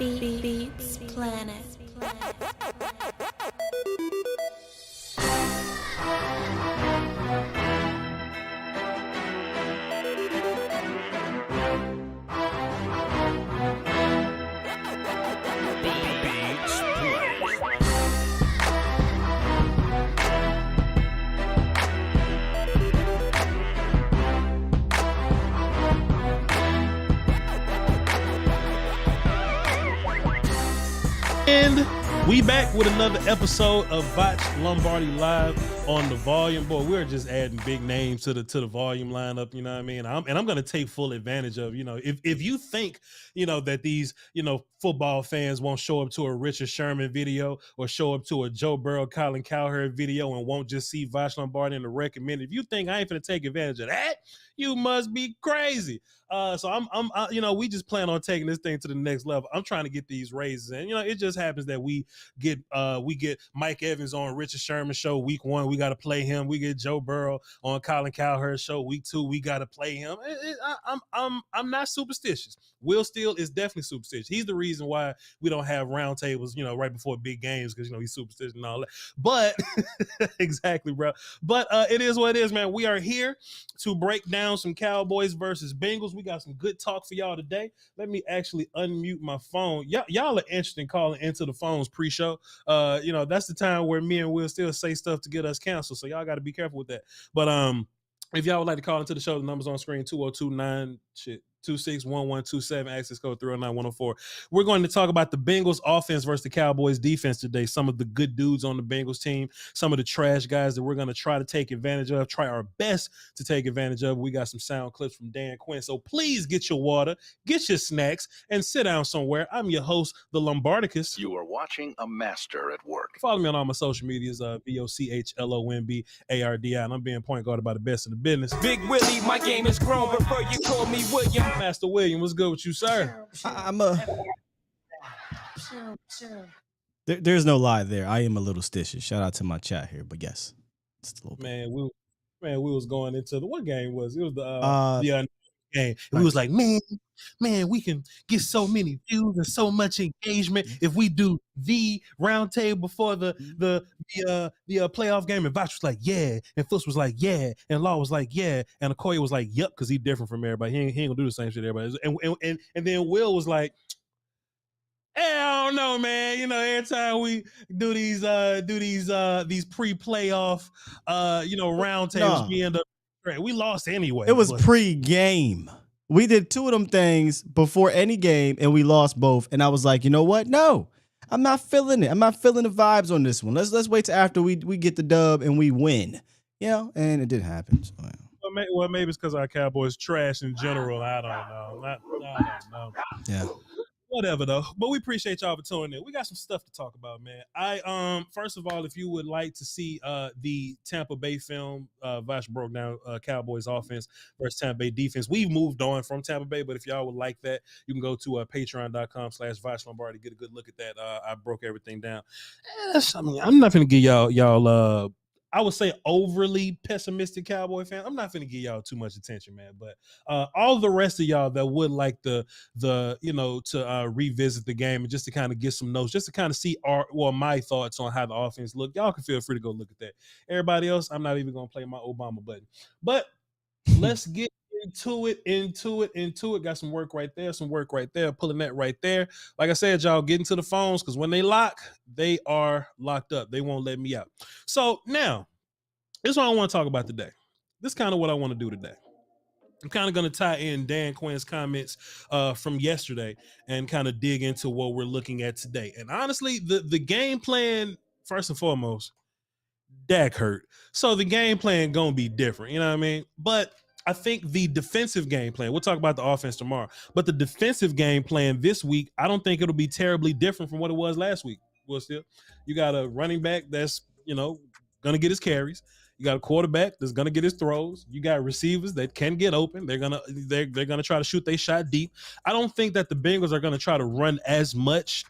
Beats Planet. And we back with another episode of Voch Lombardi Live on the Volume. Boy, we're just adding big names to the volume lineup, you know what I mean? I'm going to take full advantage of, if you think, that these, football fans won't show up to a Richard Sherman video or show up to a Joe Burrow, Colin Cowherd video and won't just see Voch Lombardi in the recommend. If you think I ain't going to take advantage of that, you must be crazy. So we just plan on taking this thing to the next level. I'm trying to get these raises, and it just happens that we get Mike Evans on Richard Sherman show week 1. We got to play him. We get Joe Burrow on Colin Cowherd show week 2. We got to play him. I'm not superstitious. Will Steele is definitely superstitious. He's the reason why we don't have roundtables, right before big games, because he's superstitious and all that. But exactly, bro. But it is what it is, man. We are here to break down some Cowboys versus Bengals. We got some good talk for y'all today. Let me actually unmute my phone. Y'all are interested in calling into the phones pre-show. That's the time where me and Will still say stuff to get us canceled. So y'all got to be careful with that. But if y'all would like to call into the show, the number's on screen, 206-1127, access code 309-104. We're going to talk about the Bengals offense versus the Cowboys defense today. Some of the good dudes on the Bengals team, some of the trash guys that we're going to try to take advantage of, try our best to take advantage of. We got some sound clips from Dan Quinn. So please get your water, get your snacks, and sit down somewhere. I'm your host, the Lombardicus. You are watching a master at work. Follow me on all my social medias, VOCHLOMBARDI, and I'm being point guarded by the best in the business. Big Willie, my game is grown before you call me William. Master William, what's good with you, sir? There's no lie there. I am a little stitious. Shout out to my chat here, but yes, just a little bit. We was going into what game was it? Was the game. And right. We was like, man, we can get so many views and so much engagement if we do the round table before the playoff game. And Voch was like, yeah, and Fuss was like, yeah, and Law was like, yeah, and Okoye was like, yep, because he's different from everybody. He ain't gonna do the same shit everybody. And then Will was like, I don't know, man. Every time we do these pre-playoff round tables, we end up we lost anyway. It was pre-game. We did 2 of them things before any game, and we lost both. And I was like, you know what? No, I'm not feeling it. I'm not feeling the vibes on this one. Let's wait till after we get the dub and we win. And it didn't happen. So, well, maybe it's because our Cowboys trash in general. I don't know. I don't know. Yeah. Whatever though, but we appreciate y'all for tuning in. We got some stuff to talk about, man. I first of all, if you would like to see the Tampa Bay film, Voch broke down Cowboys offense versus Tampa Bay defense. We've moved on from Tampa Bay, but if y'all would like that, you can go to patreon.com/Voch Lombardi, get a good look at that. I broke everything down. I'm not gonna give y'all I would say overly pessimistic Cowboy fan. I'm not going to give y'all too much attention, man. But all the rest of y'all that would like to revisit the game and just to kind of get some notes, just to kind of see my thoughts on how the offense look, y'all can feel free to go look at that. Everybody else, I'm not even going to play my Obama button. But let's get into it. Got some work right there, pulling that right there. Like I said, y'all, get into the phones because when they lock, they are locked up. They won't let me out. So now, this is what I want to talk about today. This is kind of what I want to do today. I'm kind of going to tie in Dan Quinn's comments from yesterday and kind of dig into what we're looking at today. And honestly, the game plan, first and foremost, Dak hurt. So the game plan going to be different, you know what I mean? But I think the defensive game plan, we'll talk about the offense tomorrow, but the defensive game plan this week, I don't think it'll be terribly different from what it was last week. Well, still, you got a running back that's, going to get his carries. You got a quarterback that's going to get his throws. You got receivers that can get open. They're going to try to shoot their shot deep. I don't think that the Bengals are going to try to run as much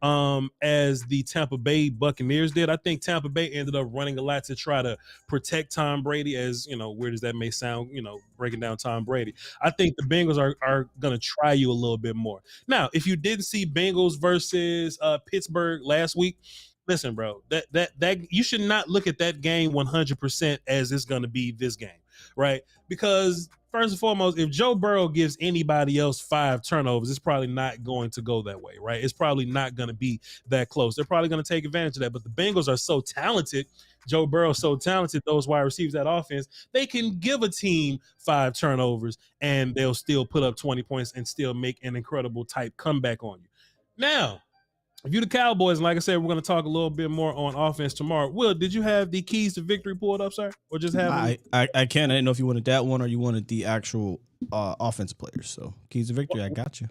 as the Tampa Bay Buccaneers did. I think Tampa Bay ended up running a lot to try to protect Tom Brady, as weird as that may sound, breaking down Tom Brady. I think the Bengals are going to try you a little bit more. Now, if you didn't see Bengals versus Pittsburgh last week, listen, bro, that you should not look at that game 100% as it's going to be this game, right? Because first and foremost, if Joe Burrow gives anybody else 5 turnovers, it's probably not going to go that way, right? It's probably not going to be that close. They're probably going to take advantage of that. But the Bengals are so talented. Joe Burrow's so talented, those wide receivers, that offense, they can give a team 5 turnovers and they'll still put up 20 points and still make an incredible type comeback on you. Now, if you're the Cowboys, and like I said, we're going to talk a little bit more on offense tomorrow. Will, did you have the keys to victory pulled up, sir? Or just have I can. I didn't know if you wanted that one or you wanted the actual offense players. So keys to victory, I got you.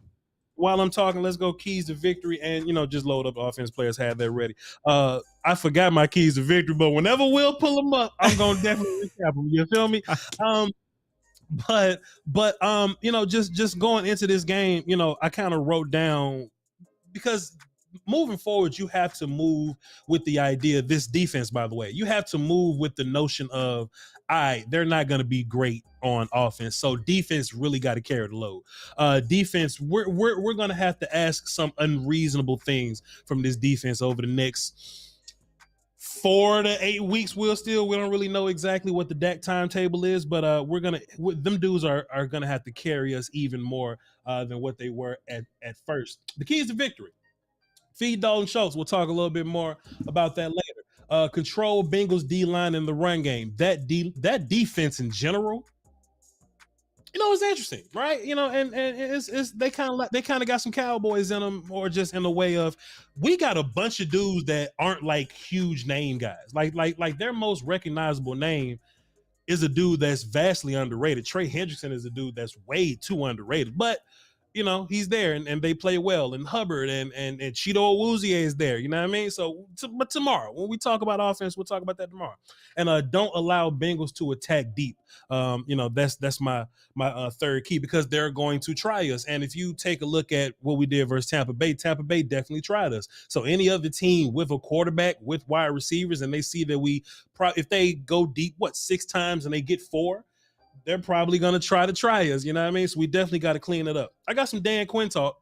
While I'm talking, let's go keys to victory and, just load up offense players, have that ready. I forgot my keys to victory, but whenever Will pull them up, I'm going to definitely recap them. You feel me? But just going into this game, I kind of wrote down, because moving forward, you have to move with the idea, this defense, by the way, you have to move with the notion of, they're not going to be great on offense. So defense really got to carry the load. Defense, we're going to have to ask some unreasonable things from this defense over the next 4 to 8 weeks. We don't really know exactly what the Dak timetable is, but them dudes are going to have to carry us even more than what they were at first. The keys to victory: feed Dalton Schultz. We'll talk a little bit more about that later. Control Bengals D-line in the run game. That defense in general, it's interesting, right? And it's they kind of got some Cowboys in them, or just in the way of, we got a bunch of dudes that aren't like huge name guys. Like their most recognizable name is a dude that's vastly underrated. Trey Hendrickson is a dude that's way too underrated, but he's there and they play well. And Hubbard and Cheeto Awuzie is there. You know what I mean? So, but tomorrow, when we talk about offense, we'll talk about that tomorrow. And don't allow Bengals to attack deep. That's my third key, because they're going to try us. And if you take a look at what we did versus Tampa Bay definitely tried us. So any other team with a quarterback, with wide receivers, and they see that if they go deep, 6 times and they get 4, they're probably going to try us. You know what I mean? So we definitely got to clean it up. I got some Dan Quinn talk.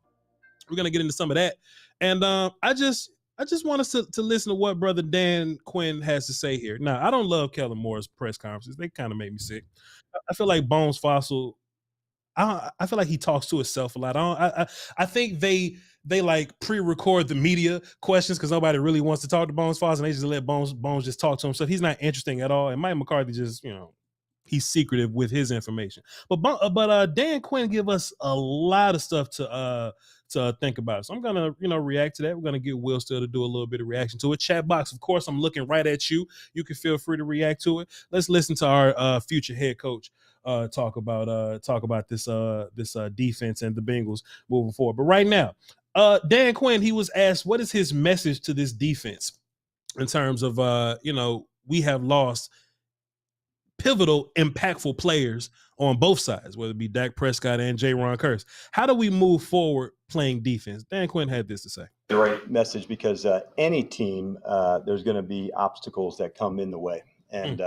We're going to get into some of that. And I just want us to listen to what brother Dan Quinn has to say here. Now, I don't love Kellen Moore's press conferences. They kind of make me sick. I feel like Bones Fossil, I feel like he talks to himself a lot. I think they like pre-record the media questions because nobody really wants to talk to Bones Fossil, and they just let Bones just talk to himself. He's not interesting at all. And Mike McCarthy just, he's secretive with his information. But Dan Quinn give us a lot of stuff to think about. So I'm gonna react to that. We're gonna get Will Steele to do a little bit of reaction to it. Chat box, of course, I'm looking right at you. You can feel free to react to it. Let's listen to our future head coach talk about this defense and the Bengals moving forward. But right now, Dan Quinn, he was asked, what is his message to this defense in terms of we have lost pivotal, impactful players on both sides, whether it be Dak Prescott and Jayron Kearse. How do we move forward playing defense? Dan Quinn had this to say. The right message, because any team, there's going to be obstacles that come in the way, and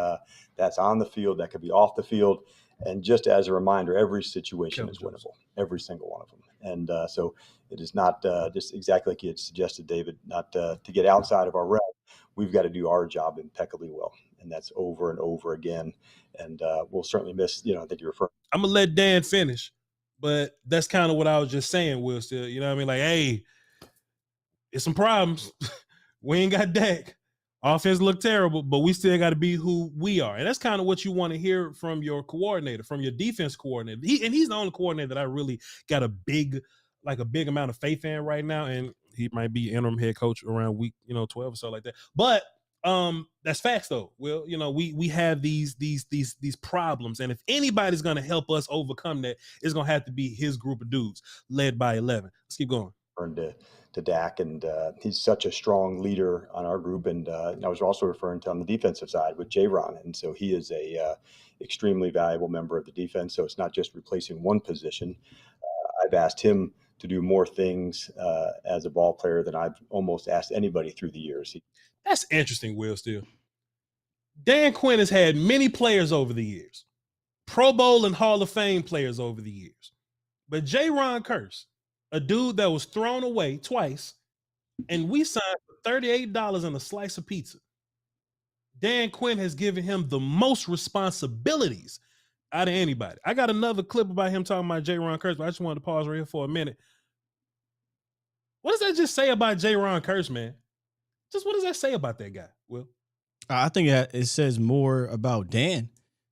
that's on the field, that could be off the field. And just as a reminder, every situation is winnable, every single one of them. And so it is not just exactly like you had suggested, David, not to get outside of our realm. We've got to do our job impeccably well. And that's over and over again. And we'll certainly miss, I think you're referring. I'm going to let Dan finish, but that's kind of what I was just saying, Will Steele. You know what I mean? Like, hey, it's some problems. We ain't got Dak. Offense look terrible, but we still got to be who we are. And that's kind of what you want to hear from your coordinator, from your defense coordinator. He's the only coordinator that I really got a big amount of faith in right now. And he might be interim head coach around week, 12 or so like that. But that's facts though. Well, we have these problems. And if anybody's going to help us overcome that, it's going to have to be his group of dudes led by 11. Let's keep going. To Dak, and he's such a strong leader on our group. And I was also referring to on the defensive side with Jayron, and so he is a extremely valuable member of the defense. So it's not just replacing one position. I've asked him to do more things as a ball player than I've almost asked anybody through the years. That's interesting, Will Steele. Dan Quinn has had many players over the years, Pro Bowl and Hall of Fame players over the years. But Jayron Kearse, a dude that was thrown away twice, and we signed for $38 and a slice of pizza. Dan Quinn has given him the most responsibilities out of anybody. I got another clip about him talking about Jayron Kearse, but I just wanted to pause right here for a minute. What does that just say about Jayron Kearse, man? Just what does that say about that guy, Will? I think it says more about Dan,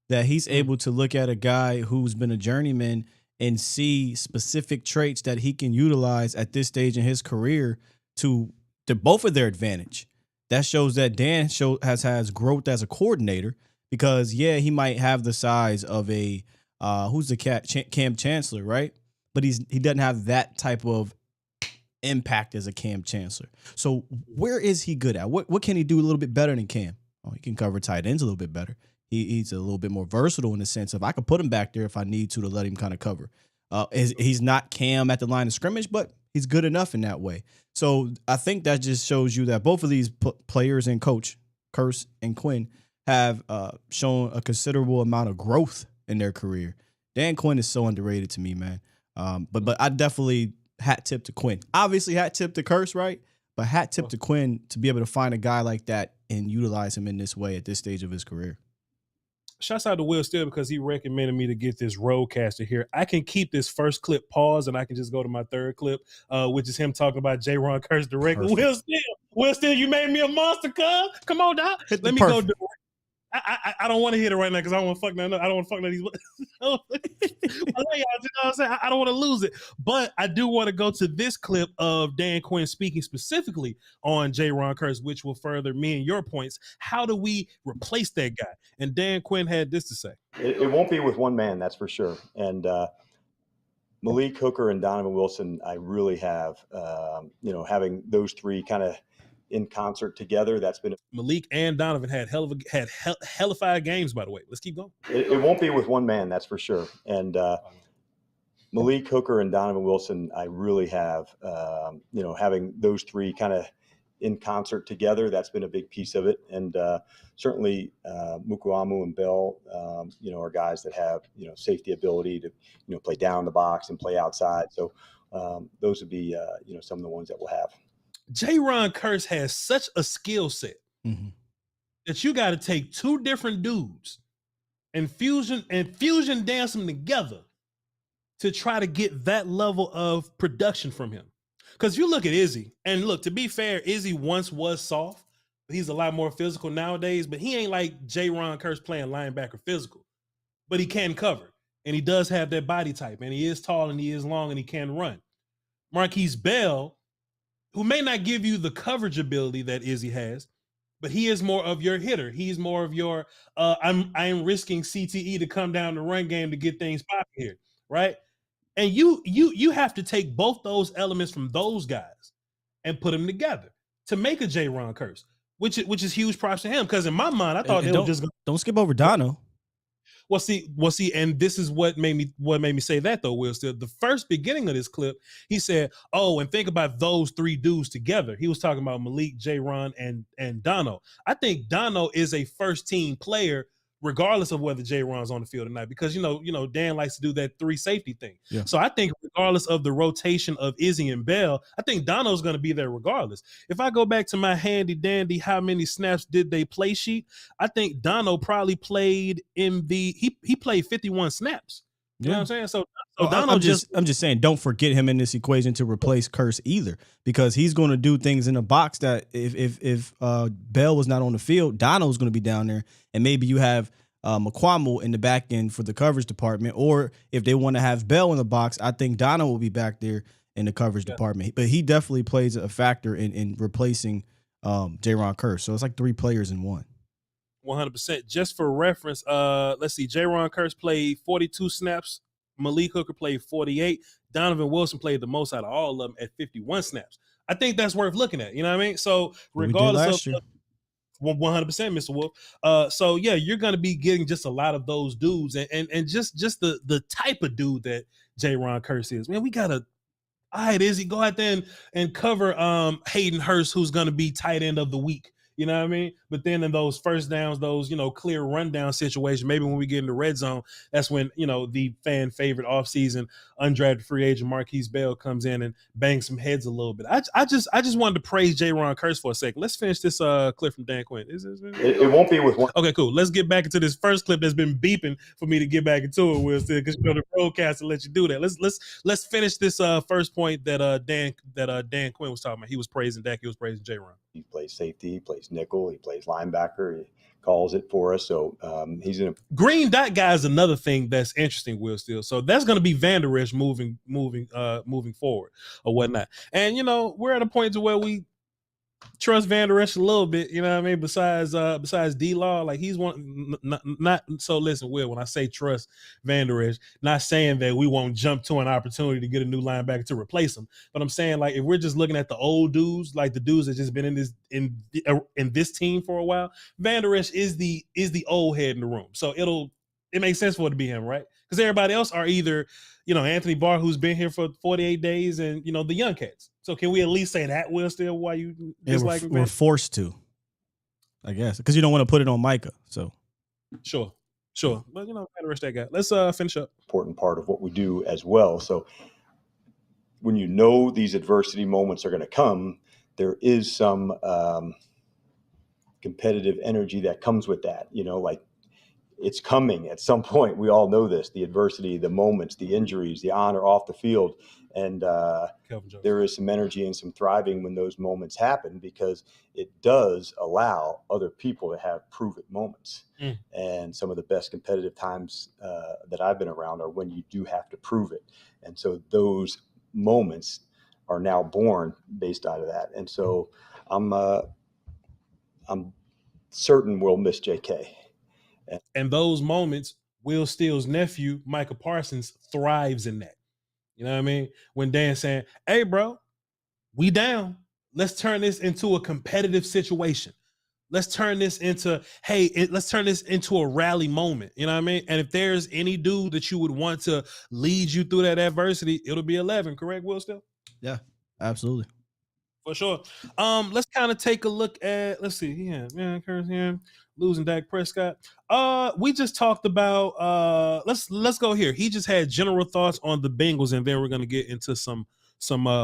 that he's able to look at a guy who's been a journeyman and see specific traits that he can utilize at this stage in his career to both of their advantage. That shows that Dan has growth as a coordinator, because he might have the size of a who's the Cam Chancellor, right? But he doesn't have that type of impact as a Cam Chancellor. So where is he good at? What can he do a little bit better than Cam? Oh, he can cover tight ends a little bit better. He's a little bit more versatile in the sense of I could put him back there if I need to let him kind of cover. He's not Cam at the line of scrimmage, but he's good enough in that way. So I think that just shows you that both of these players and coach, Kearse and Quinn, have shown a considerable amount of growth in their career. Dan Quinn is so underrated to me, man. But I definitely hat tip to Quinn. Obviously hat tip to Kearse, right? But hat tip to Quinn to be able to find a guy like that and utilize him in this way at this stage of his career. Shouts out to Will Steele because he recommended me to get this roadcaster here. I can keep this first clip paused and I can just go to my third clip, which is him talking about Jayron Kearse directly. Perfect. Will Steele, you made me a monster, cuz. Come on, Doc. Let me go do it. I don't want to hit it right now because I don't want to fuck none. I don't want to fuck none of these. I love y'all, you know what I'm saying? I don't want to lose it, but I do want to go to this clip of Dan Quinn speaking specifically on Jayron Kearse, which will further me and your points. How do we replace that guy? And Dan Quinn had this to say: It won't be with one man, that's for sure. And Malik Hooker and Donovan Wilson, I really have, having those three kind of in concert together. That's been Malik and Donovan had hellified games, by the way. Let's keep going. It won't be with one man, that's for sure. And Malik Hooker and Donovan Wilson, I really have, having those three kind of in concert together. That's been a big piece of it. And certainly Mukuamu and Bell, are guys that have, safety ability to, play down the box and play outside. So those would be, some of the ones that we'll have. Jayron Kearse has such a skill set that you got to take two different dudes and fusion dance them together to try to get that level of production from him. Because you look at Izzy, and look, to be fair, Izzy once was soft, but he's a lot more physical nowadays. But he ain't like Jayron Kearse playing linebacker physical, but he can cover, and he does have that body type, and he is tall and he is long and he can run. Marquise Bell, who may not give you the coverage ability that Izzy has, but he is more of your hitter. He's more of your, I'm risking CTE to come down the run game to get things popping here, right? And you have to take both those elements from those guys and put them together to make a Jayron Kearse, which is huge props to him. Because in my mind, I thought they were just don't skip over Dono. Well, see, and this is what made me say that though, Will. Still, the first beginning of this clip, he said, "Oh, and think about those three dudes together." He was talking about Malik, Jayron, and Dono. I think Dono is a first team player, regardless of whether Jayron's on the field or not, because Dan likes to do that 3 safety thing. Yeah. So I think regardless of the rotation of Izzy and Bell, I think Dono's going to be there regardless. If I go back to my handy dandy, how many snaps did they play sheet? I think Dono probably played he played 51 snaps. You know what I'm saying? So Dono I'm just saying, don't forget him in this equation to replace Kearse either, because he's going to do things in the box that if Bell was not on the field, Dono's going to be down there, and maybe you have McQuamu in the back end for the coverage department, or if they want to have Bell in the box, I think Dono will be back there in the coverage department. But he definitely plays a factor in replacing Jayron Kearse. So it's like 3 players in one. 100%. Just for reference, let's see. Jayron Kearse played 42 snaps. Malik Hooker played 48. Donovan Wilson played the most out of all of them at 51 snaps. I think that's worth looking at. You know what I mean? So regardless of 100%, Mr. Wolf. So yeah, you're going to be getting just a lot of those dudes, and just the type of dude that Jayron Kearse is. Man, we got a all right, Izzy, go out there and cover Hayden Hurst, who's going to be tight end of the week. You know what I mean? But then in those first downs, those, clear rundown situations, maybe when we get in the red zone, that's when, the fan favorite offseason undrafted free agent Marquise Bell comes in and bangs some heads a little bit. I just wanted to praise Jayron Kearse for a second. Let's finish this clip from Dan Quinn. It won't be with one. Okay, cool. Let's get back into this first clip that's been beeping for me to get back into it with, because the broadcast will let you do that. Let's finish this first point that Dan Quinn was talking about. He was praising Dak. He was praising Jayron. He plays safety. He plays nickel. He plays linebacker. He calls it for us. So he's in a green dot guy is another thing that's interesting, Will Steele. So that's going to be Van Der Esch moving forward or whatnot. And we're at a point to where we trust Van Der Esch a little bit, you know what I mean? Besides D-Law, like he's one not so. Listen, Will, when I say trust Van Der Esch, not saying that we won't jump to an opportunity to get a new linebacker to replace him, but I'm saying like if we're just looking at the old dudes, like the dudes that just been in this team for a while, Van Der Esch is the old head in the room. So it makes sense for it to be him, right? Because everybody else are either Anthony Barr, who's been here for 48 days, and the young cats. So can we at least say that, Will, still, why you dislike him? We're forced to, I guess, because you don't want to put it on Micah. So sure. But Van Der Esch that guy. Let's finish up. Important part of what we do as well. So when these adversity moments are going to come, there is some competitive energy that comes with that. Like it's coming at some point. We all know this: the adversity, the moments, the injuries, the on or off the field. And there is some energy and some thriving when those moments happen, because it does allow other people to have prove it moments. And some of the best competitive times that I've been around are when you do have to prove it. And so those moments are now born based out of that. And so I'm certain we'll miss JK. And those moments, Will Steele's nephew, Micah Parsons, thrives in that. You know what I mean? When Dan's saying, hey, bro, we down. Let's turn this into a competitive situation. Let's turn this into, let's turn this into a rally moment. You know what I mean? And if there's any dude that you would want to lead you through that adversity, it'll be 11, correct, Will Steele? Yeah, absolutely. For sure. Let's kind of take a look at, let's see. Kearse here, losing Dak Prescott. We just talked about let's go here. He just had general thoughts on the Bengals, and then we're gonna get into some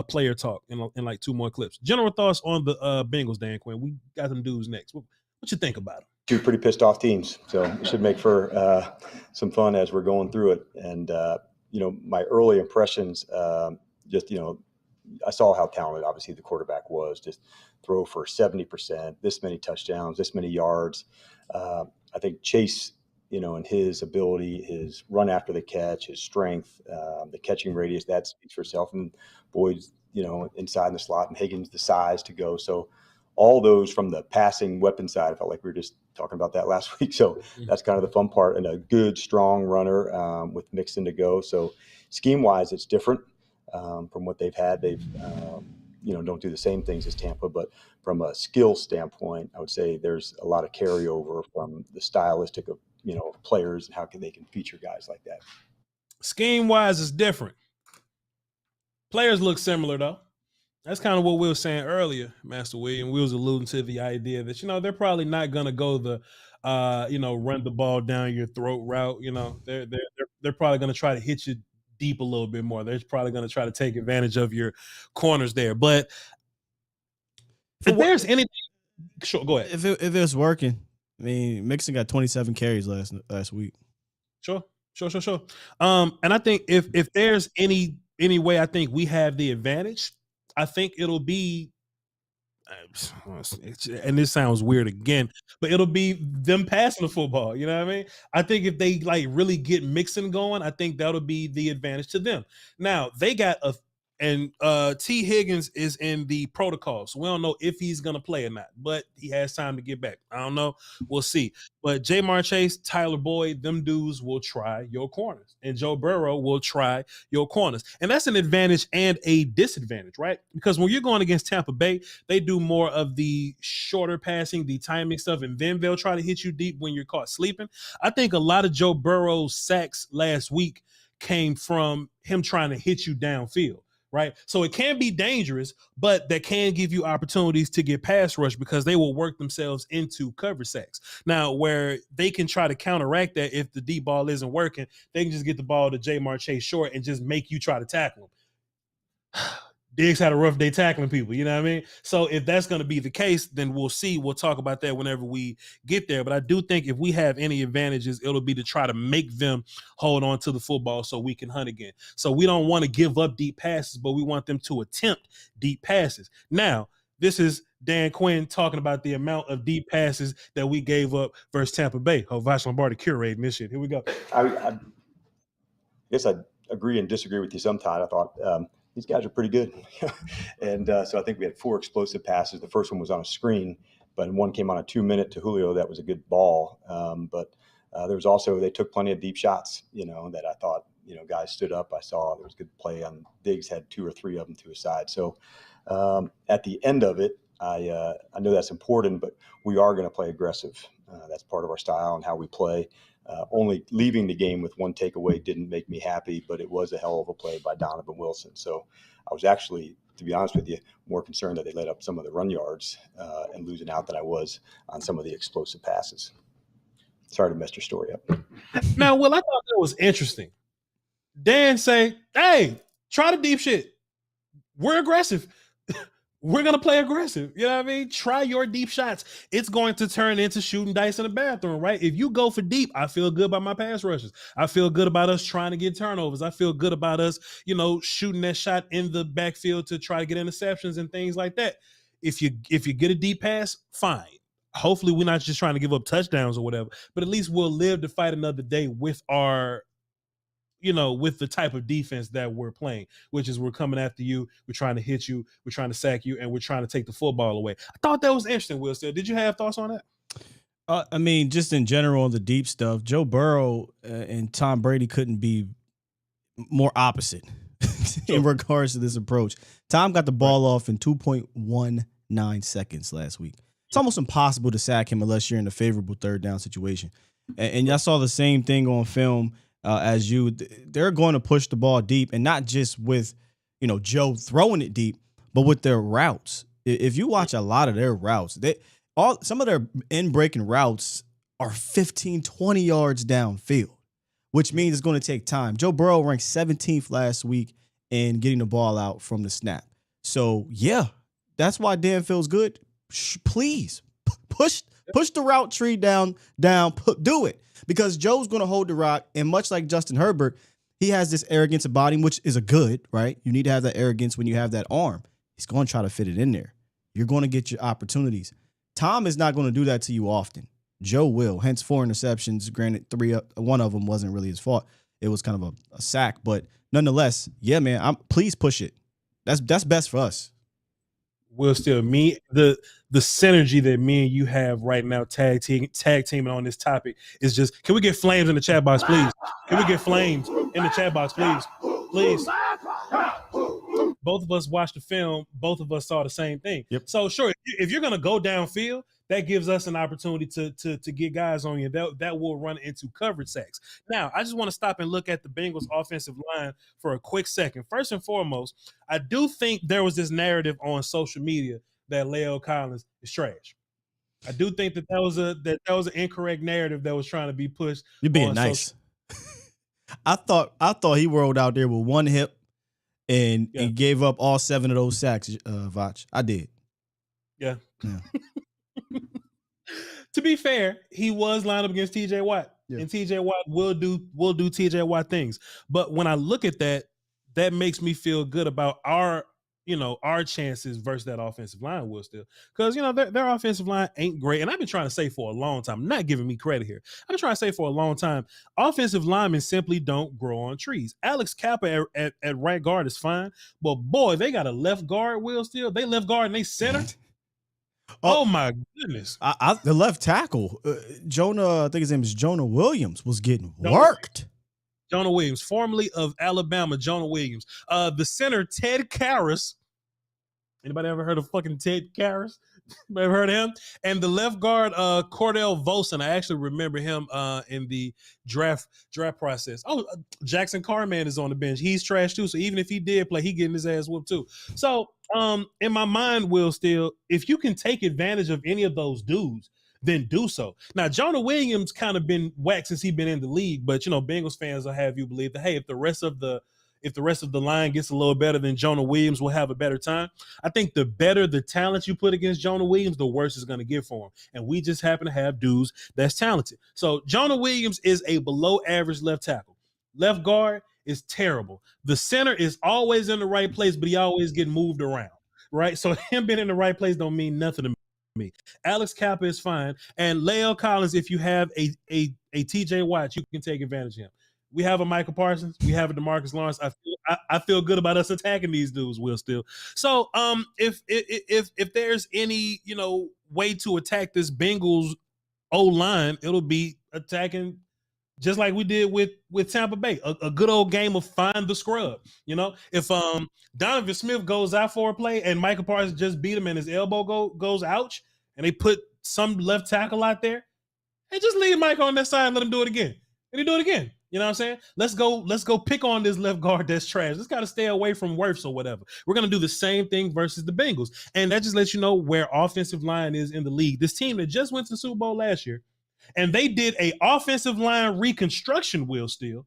player talk in like two more clips. General thoughts on the Bengals, Dan Quinn. We got them dudes next. What you think about them? Two pretty pissed off teams, so it should make for some fun as we're going through it. And my early impressions, I saw how talented, obviously, the quarterback was. Just throw for 70%, this many touchdowns, this many yards. I think Chase, and his ability, his run after the catch, his strength, the catching radius, that speaks for itself. And Boyd's, inside in the slot, and Higgins, the size to go. So all those from the passing weapon side, I felt like we were just talking about that last week. So that's kind of the fun part, and a good, strong runner with Mixon to go. So scheme-wise, it's different. From what they've had. They've, don't do the same things as Tampa, but from a skill standpoint, I would say there's a lot of carryover from the stylistic of, players and how they can feature guys like that. Scheme-wise, it's different. Players look similar, though. That's kind of what we were saying earlier, Master William. We was alluding to the idea that, they're probably not going to go the, run the ball down your throat route. They're probably going to try to hit you deep a little bit more. They're probably going to try to take advantage of your corners there. But if there's anything, sure, go ahead. If it's working, I mean, Mixon got 27 carries last week. Sure. And I think if there's any way I think we have the advantage, I think it'll be, and this sounds weird again, but it'll be them passing the football. You know what I mean? I think if they really get Mixon going, I think that'll be the advantage to them. Now they got T. Higgins is in the protocol, so we don't know if he's going to play or not, but he has time to get back. I don't know. We'll see. But Jamar Chase, Tyler Boyd, them dudes will try your corners, and Joe Burrow will try your corners. And that's an advantage and a disadvantage, right? Because when you're going against Tampa Bay, they do more of the shorter passing, the timing stuff, and then they'll try to hit you deep when you're caught sleeping. I think a lot of Joe Burrow's sacks last week came from him trying to hit you downfield. right? So it can be dangerous, but that can give you opportunities to get pass rush because they will work themselves into cover sacks. Now, where they can try to counteract that if the deep ball isn't working, they can just get the ball to Jamar Chase short and just make you try to tackle him. Diggs had a rough day tackling people, you know what I mean? So if that's going to be the case, then we'll see. We'll talk about that whenever we get there. But I do think if we have any advantages, it'll be to try to make them hold on to the football so we can hunt again. So we don't want to give up deep passes, but we want them to attempt deep passes. Now, this is Dan Quinn talking about the amount of deep passes that we gave up versus Tampa Bay. Oh, Voch Lombardi curating this shit. Here we go. I guess I agree and disagree with you sometimes. I thought these guys are pretty good. And so I think we had 4 explosive passes. The first one was on a screen, but one came on a 2-minute to Julio. That was a good ball. But there was also, they took plenty of deep shots, that I thought, guys stood up. I saw there was good play on Diggs, had 2 or 3 of them to his side. So at the end of it, I know that's important, but we are going to play aggressive. That's part of our style and how we play. Only leaving the game with 1 takeaway didn't make me happy, but it was a hell of a play by Donovan Wilson. So I was actually, to be honest with you, more concerned that they let up some of the run yards and losing out than I was on some of the explosive passes. Sorry to mess your story up. Now, Will, I thought that was interesting. Dan say, hey, try the deep shit. We're aggressive. We're going to play aggressive. You know what I mean? Try your deep shots. It's going to turn into shooting dice in the bathroom, right? If you go for deep, I feel good about my pass rushes. I feel good about us trying to get turnovers. I feel good about us, shooting that shot in the backfield to try to get interceptions and things like that. If you get a deep pass, fine. Hopefully we're not just trying to give up touchdowns or whatever, but at least we'll live to fight another day with our with the type of defense that we're playing, which is we're coming after you, we're trying to hit you, we're trying to sack you, and we're trying to take the football away. I thought that was interesting, Will. Still, did you have thoughts on that? I mean, just in general, the deep stuff, Joe Burrow and Tom Brady couldn't be more opposite in regards to this approach. Tom got the ball off in 2.19 seconds last week. It's almost impossible to sack him unless you're in a favorable third down situation. And I saw the same thing on film as you. They're going to push the ball deep, and not just with, Joe throwing it deep, but with their routes. If you watch a lot of their routes, some of their in-breaking routes are 15, 20 yards downfield, which means it's going to take time. Joe Burrow ranked 17th last week in getting the ball out from the snap. So, yeah, that's why Dan feels good. Please push the route tree down, do it. Because Joe's going to hold the rock, and much like Justin Herbert, he has this arrogance about him, which is a good, right? You need to have that arrogance when you have that arm. He's going to try to fit it in there. You're going to get your opportunities. Tom is not going to do that to you often. Joe will. Hence 4 interceptions. Granted, 1 of them wasn't really his fault. It was kind of a sack, but nonetheless, yeah, man. Please push it. That's best for us. Will, still, the synergy that me and you have right now tag teaming on this topic is just, can we get flames in the chat box, please? Can we get flames in the chat box, please? Please. Both of us watched the film. Both of us saw the same thing. Yep. So sure, if you're going to go downfield, that gives us an opportunity to get guys on you. That will run into coverage sacks. Now, I just want to stop and look at the Bengals offensive line for a quick second. First and foremost, I do think there was this narrative on social media that La'el Collins is trash. I do think that was an incorrect narrative that was trying to be pushed. You're being nice. I thought he rolled out there with 1 hip and gave up all 7 of those sacks, Voch. I did. Yeah. To be fair, he was lined up against TJ Watt, and TJ Watt will do TJ Watt things. But when I look at that, that makes me feel good about our chances versus that offensive line. Will still, because their offensive line ain't great, and I've been trying to say for a long time. I'm not giving me credit here. I've been trying to say for a long time, offensive linemen simply don't grow on trees. Alex Kappa at right guard is fine, but boy, they got a left guard. Will still, they left guard and they center. Oh my goodness! The left tackle, Jonah, I think his name is Jonah Williams, was getting worked. Jonah Williams, formerly of Alabama, Jonah Williams. The center, Ted Kearse. Anybody ever heard of fucking Ted Kearse? Ever heard of him? And the left guard, Cordell Volson. I actually remember him in the draft process. Oh, Jackson Carman is on the bench. He's trash too. So even if he did play, he getting his ass whooped too. So in my mind, Will Steele, if you can take advantage of any of those dudes, then do so. Now, Jonah Williams kind of been whacked since he's been in the league, but Bengals fans will have you believe that, hey, if the rest of the line gets a little better, then Jonah Williams will have a better time. I think the better the talent you put against Jonah Williams, the worse it's going to get for him. And we just happen to have dudes that's talented. So Jonah Williams is a below average left tackle. Left guard is terrible. The center is always in the right place, but he always get moved around, right? So him being in the right place don't mean nothing to me. Alex Kappa is fine. And Lael Collins, if you have a TJ Watt, you can take advantage of him. We have a Micah Parsons. We have a DeMarcus Lawrence. I feel good about us attacking these dudes, Will Steele. So if there's any way to attack this Bengals O-line, it'll be attacking just like we did with Tampa Bay. A good old game of find the scrub. If Donovan Smith goes out for a play and Micah Parsons just beat him and his elbow goes ouch, and they put some left tackle out there, and just leave Mike on that side and let him do it again. And he do it again. You know what I'm saying? Let's go pick on this left guard that's trash. Let's got to stay away from Wirfs or whatever. We're going to do the same thing versus the Bengals. And that just lets you know where offensive line is in the league. This team that just went to the Super Bowl last year, and they did a offensive line reconstruction, Will Steele.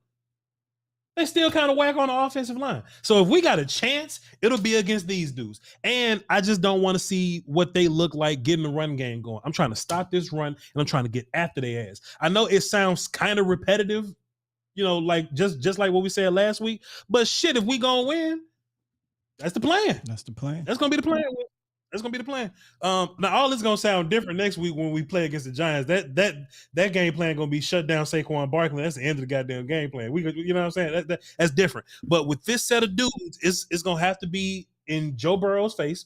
They still kind of whack on the offensive line. So if we got a chance, it'll be against these dudes. And I just don't want to see what they look like getting the run game going. I'm trying to stop this run, and I'm trying to get after their ass. I know it sounds kind of repetitive, like just like what we said last week. But shit, if we gonna win, that's the plan. That's the plan. That's gonna be the plan. That's gonna be the plan. Now all this is gonna sound different next week when we play against the Giants. That game plan gonna be shut down Saquon Barkley. That's the end of the goddamn game plan. We could, what I'm saying? That's different. But with this set of dudes, it's gonna have to be in Joe Burrow's face.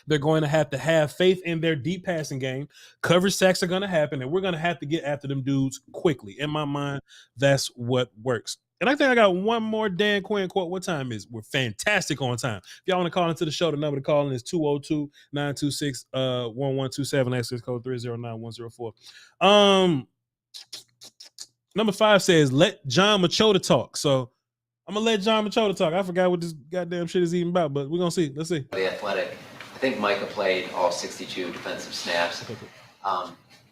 They're going to have faith in their deep passing game. Coverage sacks are going to happen, and we're going to have to get after them dudes quickly. In my mind, that's what works. And I think I got one more Dan Quinn quote. What time is? We're fantastic on time. If y'all want to call into the show, the number to call in is 202-926-1127. Access code 309-104. Number 5 says, let John Machota talk. So I'm going to let John Machota talk. I forgot what this goddamn shit is even about, but we're going to see. Let's see. The Athletic. I think Micah played all 62 defensive snaps.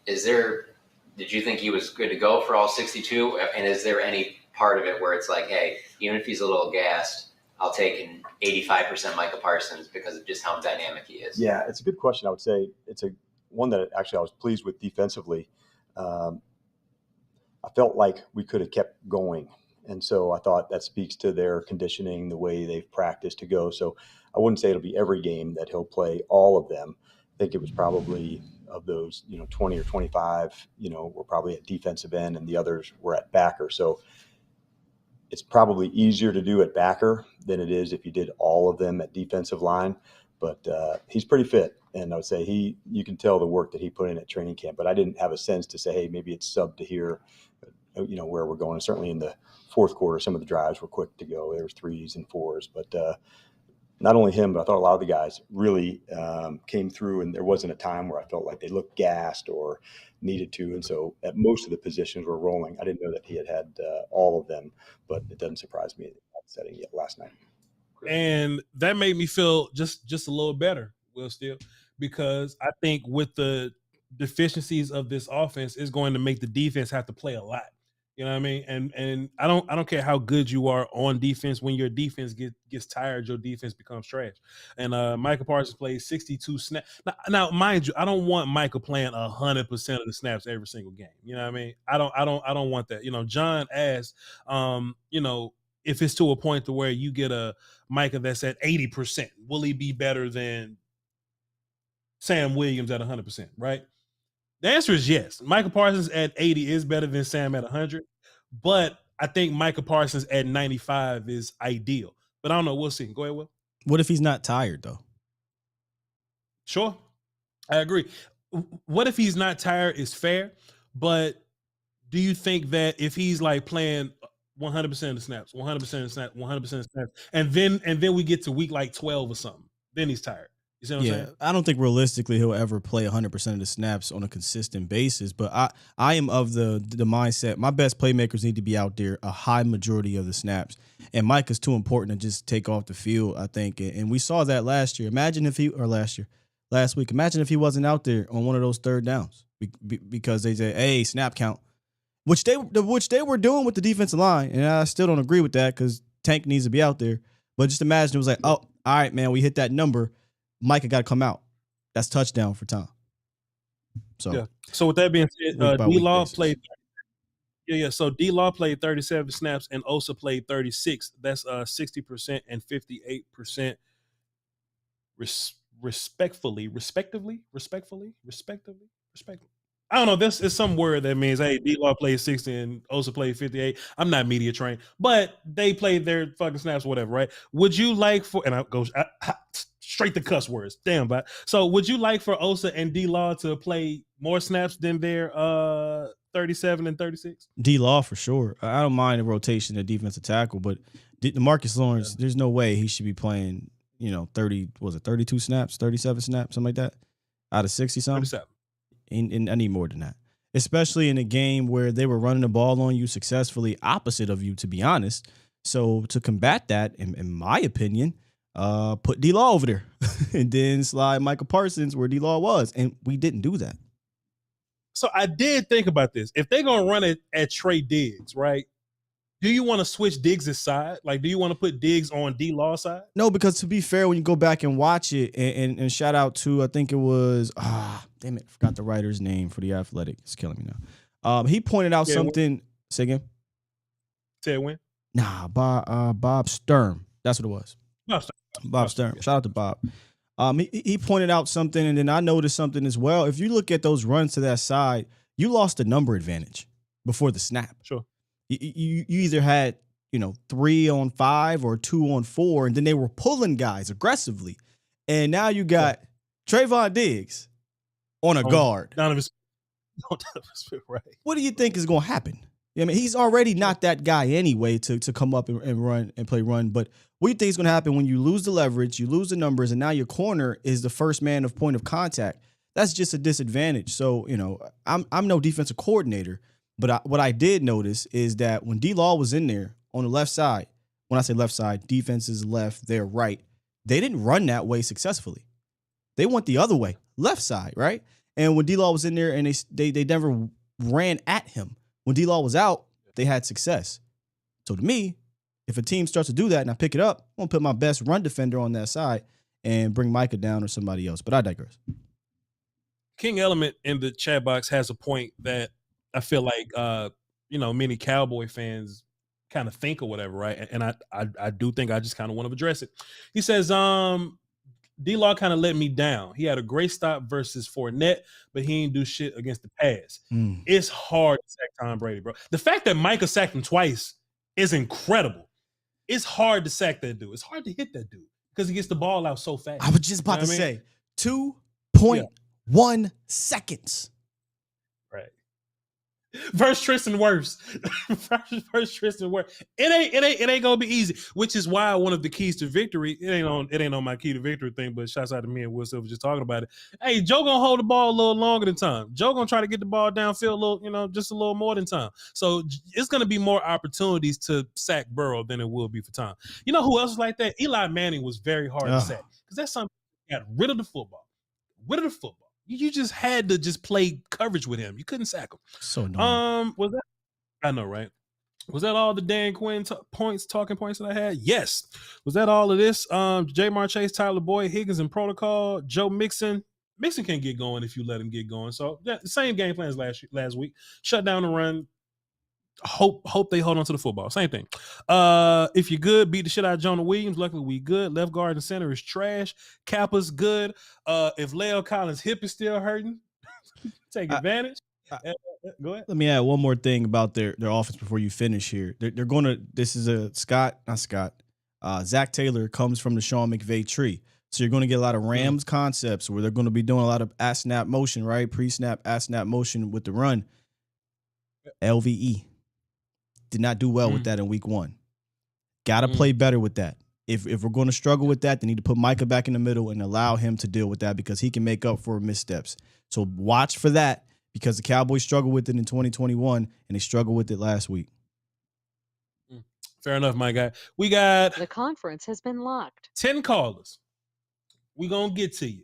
Did you think he was good to go for all 62? And is there any part of it where it's like, hey, even if he's a little gassed, I'll take an 85% Micah Parsons because of just how dynamic he is? Yeah, it's a good question. I would say it's one that actually I was pleased with defensively. I felt like we could have kept going. And so I thought that speaks to their conditioning, the way they've practiced to go. So I wouldn't say it'll be every game that he'll play all of them. I think it was probably of those, 20 or 25, were probably at defensive end and the others were at backer. So it's probably easier to do at backer than it is if you did all of them at defensive line. But he's pretty fit. And I would say you can tell the work that he put in at training camp. But I didn't have a sense to say, hey, maybe it's sub to here, where we're going. And certainly in the fourth quarter, some of the drives were quick to go. There was 3s and 4s. But not only him, but I thought a lot of the guys really came through, and there wasn't a time where I felt like they looked gassed or needed to. And so at most of the positions were rolling. I didn't know that he had all of them, but it doesn't surprise me in that setting yet last night. And that made me feel just a little better, Will Steele, because I think with the deficiencies of this offense, is going to make the defense have to play a lot. You know what I mean? And I don't care how good you are on defense. When your defense gets tired, your defense becomes trash. And Micah Parsons plays 62 snaps. Now, mind you, I don't want Micah playing 100% of the snaps every single game. You know what I mean? I don't want that. John asked, if it's to a point to where you get a Micah that's at 80%, will he be better than Sam Williams at 100%? Right? The answer is yes. Micah Parsons at 80 is better than Sam at 100, but I think Micah Parsons at 95 is ideal. But I don't know. We'll see. Go ahead, Will. What if he's not tired, though? Sure. I agree. What if he's not tired is fair, but do you think that if he's like playing 100% of the snaps, 100% of the snaps, 100% of the snaps, and then we get to week like 12 or something, then he's tired? You see what I'm saying? I don't think realistically he'll ever play 100% of the snaps on a consistent basis, but I am of the mindset my best playmakers need to be out there a high majority of the snaps, and Mike is too important to just take off the field, I think, and we saw that last year. Last week, imagine if he wasn't out there on one of those third downs because they said, hey, snap count, which they were doing with the defensive line, and I still don't agree with that because Tank needs to be out there, but just imagine it was like, oh, all right, man, we hit that number. Micah got to come out. That's touchdown for Tom. So, yeah. So with that being said, D-Law played. Yeah. So D-Law played 37 snaps and Osa played 36. That's 60% and 58%, respectively. I don't know. This is some word that means, hey, D-Law played 60 and Osa played 58. I'm not media trained, but they played their fucking snaps, whatever, right? Would you like for, and I go straight to cuss words, damn, but so would you like for Osa and D-Law to play more snaps than their 37 and 36? D-Law for sure. I don't mind the rotation of defensive tackle, but DeMarcus Lawrence, there's no way he should be playing, 32 snaps, 37 snaps, something like that, out of 60 something. 37. And I need more than that, especially in a game where they were running the ball on you successfully, opposite of you, to be honest. So to combat that, in my opinion, put D-Law over there and then slide Micah Parsons where D-Law was, and we didn't do that. So I did think about this. If they're gonna run it at Trey Diggs, right? Do you want to switch Diggs' side? Like, do you want to put Diggs on D-Law side? No, because to be fair, when you go back and watch it, and shout out to, I think it was, damn it, I forgot the writer's name for The Athletic. It's killing me now. He pointed out something. Say again? Say when? Nah, Bob Sturm. That's what it was. Bob Sturm. Yeah. Shout out to Bob. He pointed out something, and then I noticed something as well. If you look at those runs to that side, you lost the number advantage before the snap. Sure. You either had 3 on 5 or 2 on 4, and then they were pulling guys aggressively, and now you got Trayvon Diggs on a guard. None of his right. What do you think is going to happen? I mean, he's already not that guy anyway to come up and run and play run. But what do you think is going to happen when you lose the leverage, you lose the numbers, and now your corner is the first man of point of contact? That's just a disadvantage. So I'm no defensive coordinator. But what I did notice is that when D-Law was in there on the left side, when I say left side, defense is left, they're right. They didn't run that way successfully. They went the other way, left side, right? And when D-Law was in there and they never ran at him. When D-Law was out, they had success. So to me, if a team starts to do that and I pick it up, I'm going to put my best run defender on that side and bring Micah down or somebody else. But I digress. King Element in the chat box has a point that I feel like, many Cowboy fans kind of think or whatever, right? And I do think I just kind of want to address it. He says, D-Law kind of let me down. He had a great stop versus Fournette, but he didn't do shit against the pass. It's hard to sack Tom Brady, bro. The fact that Micah sacked him twice is incredible. It's hard to sack that dude. It's hard to hit that dude because he gets the ball out so fast. I was just about to say 2.1 seconds. Right. Versus Tristan Wirfs. Versus Tristan Wirfs. It ain't gonna be easy, which is why one of the keys to victory, it ain't on my key to victory thing, but shouts out to me and Will Silver just talking about it. Hey, Joe gonna hold the ball a little longer than Tom. Joe gonna try to get the ball downfield a little, just a little more than Tom. So it's gonna be more opportunities to sack Burrow than it will be for Tom. You know who else is like that? Eli Manning was very hard to sack because that's something got rid of the football. You just had to just play coverage with him. You couldn't sack him. So annoying. Was that? I know, right? Was that all the Dan Quinn talking points that I had? Yes. Was that all of this? Jamar Chase, Tyler Boyd, Higgins, and protocol. Joe Mixon. Mixon can get going if you let him get going. So yeah, the same game plans last week. Shut down the run. Hope they hold on to the football. Same thing. If you're good, beat the shit out of Jonah Williams. Luckily, we good. Left guard and center is trash. Kappa's good. If Leo Collins' hip is still hurting, take advantage. Go ahead. Let me add one more thing about their offense before you finish here. They're going to. This is Zach Taylor comes from the Sean McVay tree. So you're going to get a lot of Rams concepts where they're going to be doing a lot of at-snap motion, right? Pre-snap, at-snap motion with the run. LVE. Did not do well with that in week 1. Got to play better with that. if we're going to struggle with that, they need to put Micah back in the middle and allow him to deal with that because he can make up for missteps. So watch for that because the Cowboys struggled with it in 2021 and they struggled with it last week. Fair enough, my guy. We got The conference has been locked. 10 callers. We gonna get to you.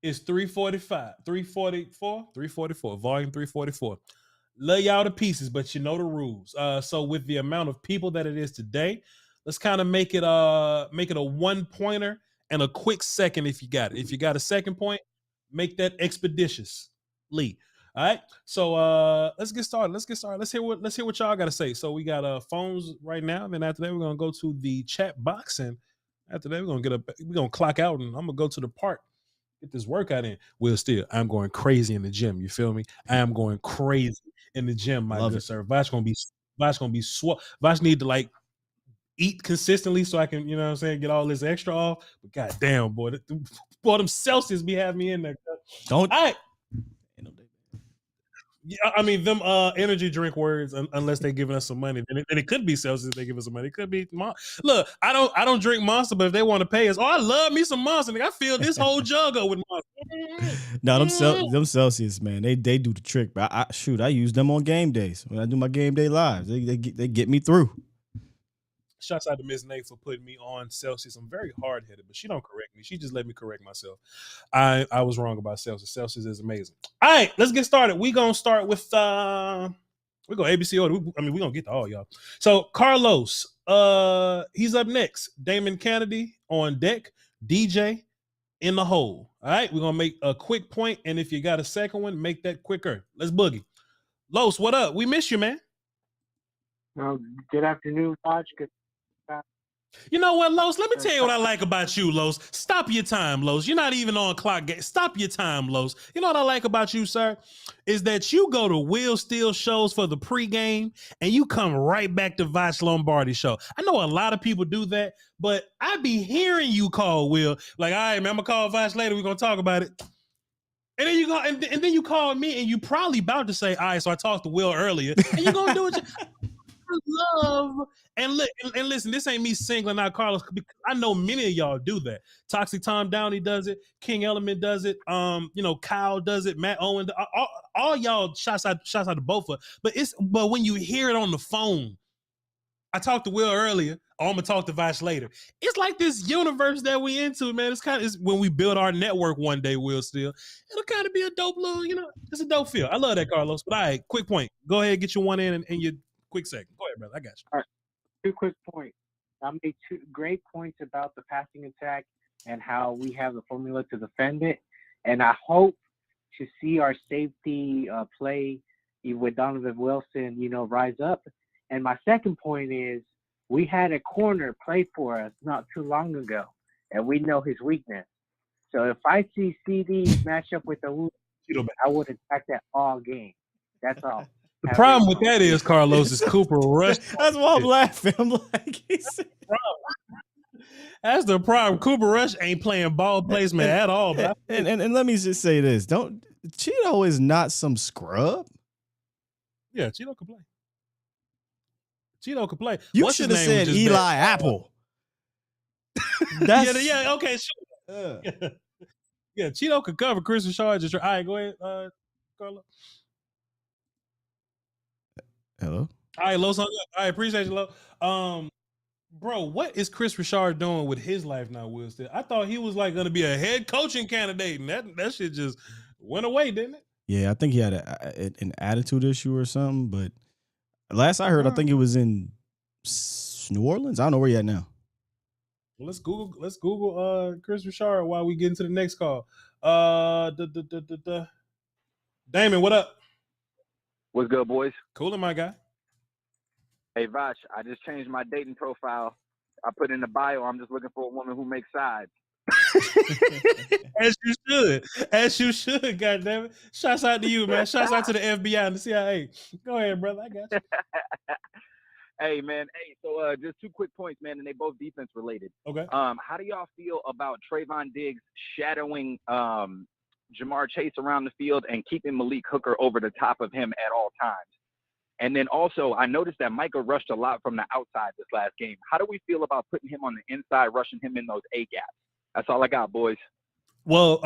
It's 345, 344, volume 344. Love y'all to pieces, but you know the rules. So with the amount of people that it is today, let's kind of make it a 1-pointer and a quick second if you got it. If you got a second point, make that expeditiously. All right. So let's get started. Let's hear what y'all got to say. So we got phones right now. And then after that, we're gonna go to the chat box, and after that, we're gonna clock out, and I'm gonna go to the park, get this workout in. Will Steele, I'm going crazy in the gym. You feel me? I am going crazy in the gym, my good sir. Voch gonna be swole. Voch need to like eat consistently so I can, you know what I'm saying, get all this extra off. But goddamn, boy, them Celsius be having me in there. Don't. All right. Yeah, I mean, them energy drink words, unless they're giving us some money, and it could be Celsius. They give us some money. It could be look. I don't drink Monster, but if they want to pay us, I love me some Monster. I fill this whole jug up with Monster. No, them Celsius, man, they do the trick. But I use them on game days when I do my game day lives. They get me through. Shouts out to Miss Nate for putting me on Celsius. I'm very hard-headed, but she don't correct me. She just let me correct myself. I was wrong about Celsius. Celsius is amazing. All right, let's get started. We're going to start with we go ABC order. We're going to get to all y'all. So Carlos, he's up next. Damon Kennedy on deck. DJ in the hole. All right, we're going to make a quick point, and if you got a second one, make that quicker. Let's boogie. Los, what up? We miss you, man. Good afternoon, Voch. You know what, Los? Let me tell you what I like about you, Los. Stop your time, Los. You're not even on clock. Stop your time, Los. You know what I like about you, sir? Is that you go to Will Steele shows for the pregame and you come right back to Voch Lombardi show. I know a lot of people do that, but I be hearing you call Will. Like, all right, man, I'm going to call Voch later. We're going to talk about it. And then you go, and then you call me and you probably about to say, all right, so I talked to Will earlier. And you're going to do it. Love and listen, this ain't me singling out Carlos because I know many of y'all do that. Toxic Tom Downey does it, King Element does it, Kyle does it, Matt Owen, all y'all shouts out to both of us. But when you hear it on the phone, I talked to Will earlier, I'm gonna talk to Voch later. It's like this universe that we into, man. It's when we build our network one day, Will Steele. It'll kind of be a dope little, it's a dope feel. I love that, Carlos. But all right, quick point. Go ahead, get your one in and your quick second. Go ahead, brother. I got you. All right. 2 quick points. I made 2 great points about the passing attack and how we have the formula to defend it. And I hope to see our safety play with Donovan Wilson, rise up. And my second point is we had a corner play for us not too long ago, and we know his weakness. So if I see CD match up with the Wu, I would attack that all game. That's all. The problem with that is, Carlos, is Cooper Rush. That's why I'm laughing. I'm like, that's the problem. Cooper Rush ain't playing ball placement at all. And let me just say this: Cheeto is not some scrub. Yeah, Cheeto can play. Cheeto can play. You should have said Eli Apple. Yeah. Okay, sure. Yeah, Cheeto could cover Chris Richard. All right, go ahead, Carlos. Hello. All right, Los. I appreciate you, Lo. Bro, what is Chris Richard doing with his life now, Will Steele? I thought he was like going to be a head coaching candidate, and that shit just went away, didn't it? Yeah, I think he had an attitude issue or something. But last I heard, I think he was in New Orleans. I don't know where he at now. Well, let's Google Chris Richard while we get into the next call. Damon, what up? What's good, boys? Coolin', my guy. Hey, Voch, I just changed my dating profile. I put in the bio, I'm just looking for a woman who makes sides. As you should, goddammit. Shouts out to you, man. Shouts out to the FBI and the CIA. Go ahead, brother. I got you. Hey, man. Hey, so just 2 quick points, man, and they both defense related. Okay. How do y'all feel about Trayvon Diggs shadowing Jamar Chase around the field and keeping Malik Hooker over the top of him at all times? And then also, I noticed that Micah rushed a lot from the outside this last game. How do we feel about putting him on the inside, rushing him in those A gaps? That's all I got, boys. Well,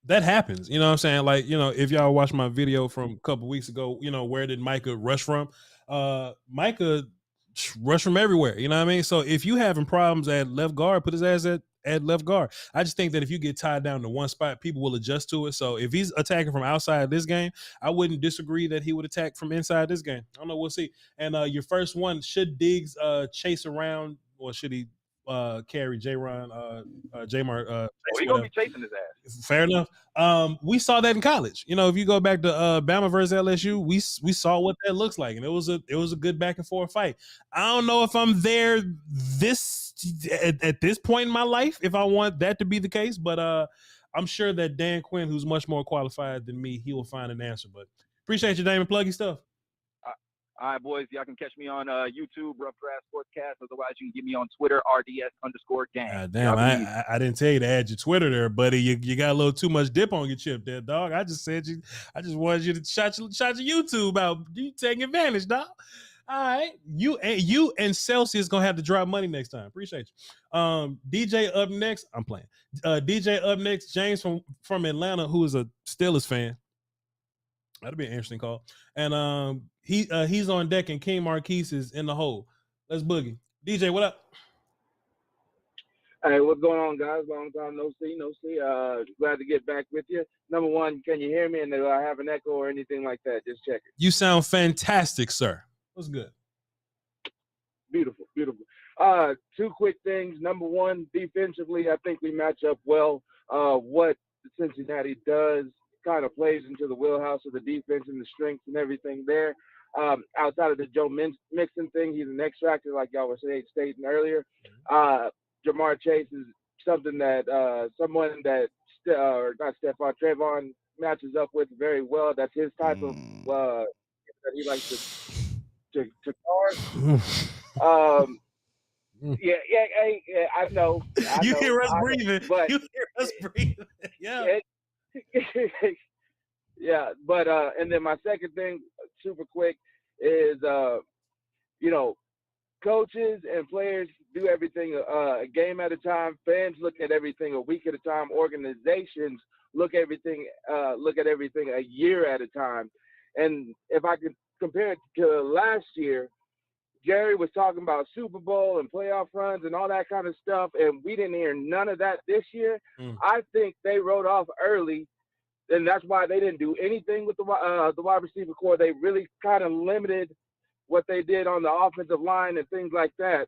that happens. You know what I'm saying? Like, if y'all watch my video from a couple weeks ago, where did Micah rush from? Micah rushed from everywhere. You know what I mean? So if you having problems at left guard, put his ass at left guard. I just think that if you get tied down to one spot, people will adjust to it. So if he's attacking from outside this game, I wouldn't disagree that he would attack from inside this game. I don't know. We'll see. And your first one, should Diggs chase around, or should he carry Jayron, Jamar? He's going to be chasing his ass. Fair enough. We saw that in college. If you go back to Bama versus LSU, we saw what that looks like, and it was a good back and forth fight. I don't know if I'm there at this point in my life if I want that to be the case, but I'm sure that Dan Quinn, who's much more qualified than me, he will find an answer. But appreciate you, Damon. Pluggy stuff. All right, boys. Y'all can catch me on YouTube, Rough Draft Sportscast. Otherwise, you can get me on Twitter, RDS_gang. Damn, I didn't tell you to add your Twitter there, buddy. You got a little too much dip on your chip there, dog. I just wanted you to shout your YouTube out. You taking advantage, dog. All right. You and Celsius gonna have to drop money next time. Appreciate you. DJ up next. I'm playing. DJ up next, James from Atlanta, who is a Steelers fan. That'll be an interesting call. And he's on deck, and King Marquise is in the hole. Let's boogie. DJ, what up? Hey, what's going on, guys? Long time no see. Glad to get back with you. Number one, can you hear me? And do I have an echo or anything like that? Just check it. You sound fantastic, sir. What's good? Beautiful. Two quick things. Number one, defensively, I think we match up well. What Cincinnati does kind of plays into the wheelhouse of the defense and the strengths and everything there. Outside of the Joe Mixon thing, he's an X factor, like y'all were stating earlier. Jamar Chase is something that someone that Trayvon matches up with very well. That's his type of that he likes to guard. Yeah, I know. You hear us breathing. Yeah. Yeah, but and then my second thing, super quick, is coaches and players do everything a game at a time. Fans look at everything a week at a time. Organizations look at everything a year at a time. And if I could compare it to last year, Jerry was talking about Super Bowl and playoff runs and all that kind of stuff, and we didn't hear none of that this year. I think they wrote off early, and that's why they didn't do anything with the wide receiver core. They really kind of limited what they did on the offensive line and things like that.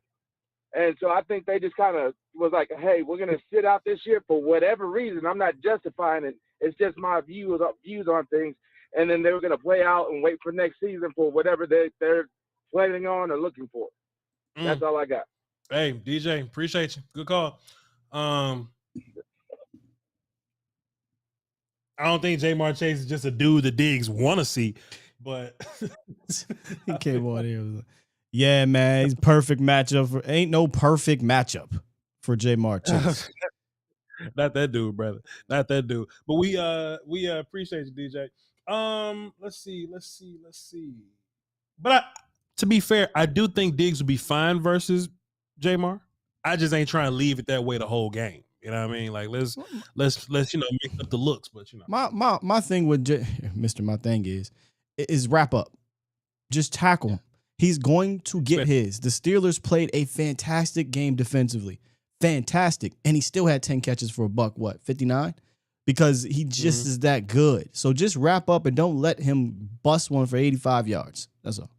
And so I think they just kind of was like, hey, we're going to sit out this year for whatever reason. I'm not justifying it. It's just my views on things. And then they were going to play out and wait for next season for whatever they're planning on or looking for. That's all I got. Hey, DJ, appreciate you. Good call. I don't think Jamar Chase is just a dude that Diggs want to see, but he came on here. Yeah, man, he's perfect matchup. Ain't no perfect matchup for Jamar Chase. Not that dude, brother. Not that dude. But we appreciate you, DJ. Let's see. But to be fair, I do think Diggs would be fine versus Jamar. I just ain't trying to leave it that way the whole game. You know what I mean? Like let's mix up the looks, but My thing with Mr. My thing is wrap up. Just tackle him. He's going to get his. The Steelers played a fantastic game defensively. Fantastic. And he still had 10 catches for $59? Because he just is that good. So just wrap up and don't let him bust one for 85 yards. That's all.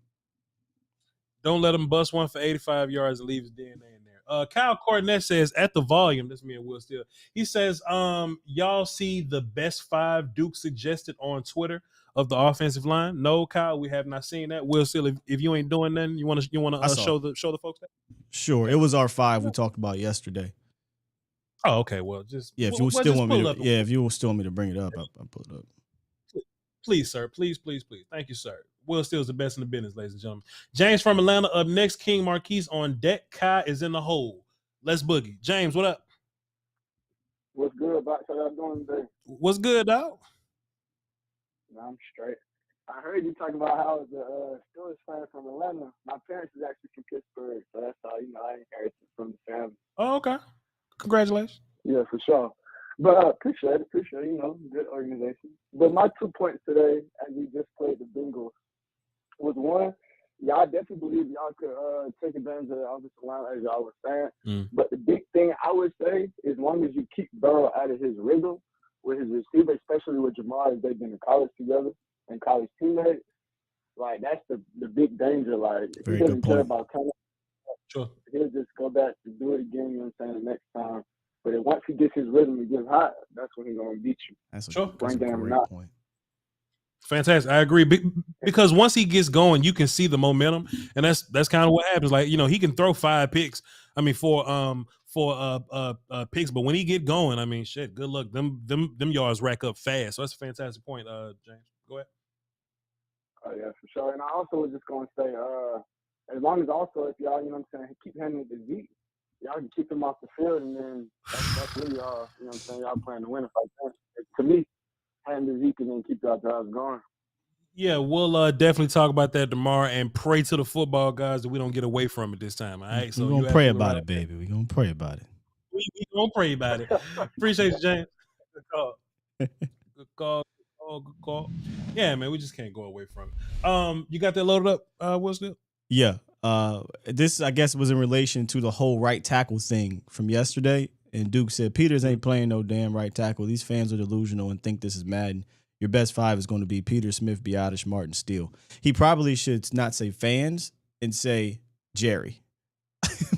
Don't let him bust one for 85 yards and leave his DNA in there. Kyle Cornett says at the volume, this is me and Will Steele. He says, y'all see the best 5 Duke suggested on Twitter of the offensive line? No, Kyle, we have not seen that. Will Steele, if you ain't doing nothing, you want to show the folks that? Sure, it was our 5 we talked about yesterday. Oh, okay. Well, just if you still want me to bring it up, I'll pull it up. Please, sir. Please. Thank you, sir. Will Steele's the best in the business, ladies and gentlemen. James from Atlanta up next. King Marquise on deck. Kai is in the hole. Let's boogie. James, what up? What's good, Box? How y'all doing today? What's good, dog? I'm straight. I heard you talking about how the Steelers fan from Atlanta. My parents is actually from Pittsburgh, so that's how I inherited from the family. Oh, okay. Congratulations. Yeah, for sure. But appreciate it. Good organization. But my 2 points today, as we just played the Bengals, was one, y'all definitely believe y'all could take advantage of the offensive line, as y'all were saying. But the big thing I would say, as long as you keep Burrow out of his rhythm with his receiver, especially with Jamar, as they've been in college together and college teammates, like that's the big danger. Like if he doesn't care about coming, he'll just go back to do it again. You know what I'm saying? The next time. But then once he gets his rhythm and gets hot, that's when he's gonna beat you. That's a great point. Fantastic. I agree. Because once he gets going, you can see the momentum, and that's kind of what happens. Like, he can throw 5 picks. I mean, for picks, but when he get going, I mean, shit, good luck. Them yards rack up fast. So that's a fantastic point, James. Go ahead. Oh yeah, for sure. And I also was just gonna say, as long as also if y'all, keep handling the Zeke, y'all can keep him off the field, and then that's really y'all, y'all playing to win if I can. To me, hand the Zeke and then keep y'all drives going. Yeah, we'll definitely talk about that tomorrow and pray to the football guys that we don't get away from it this time. All right, so we're gonna pray about it, baby. We're gonna pray about it. We're gonna pray about it. Appreciate you, James. Good call. Good call. Good call. Yeah, man, we just can't go away from it. You got that loaded up, Will Steele? Yeah. This, I guess, was in relation to the whole right tackle thing from yesterday. And Duke said, Peters ain't playing no damn right tackle. These fans are delusional and think this is Madden. Your best 5 is going to be Peter, Smith, Biotish, Martin, Steele. He probably should not say fans and say Jerry.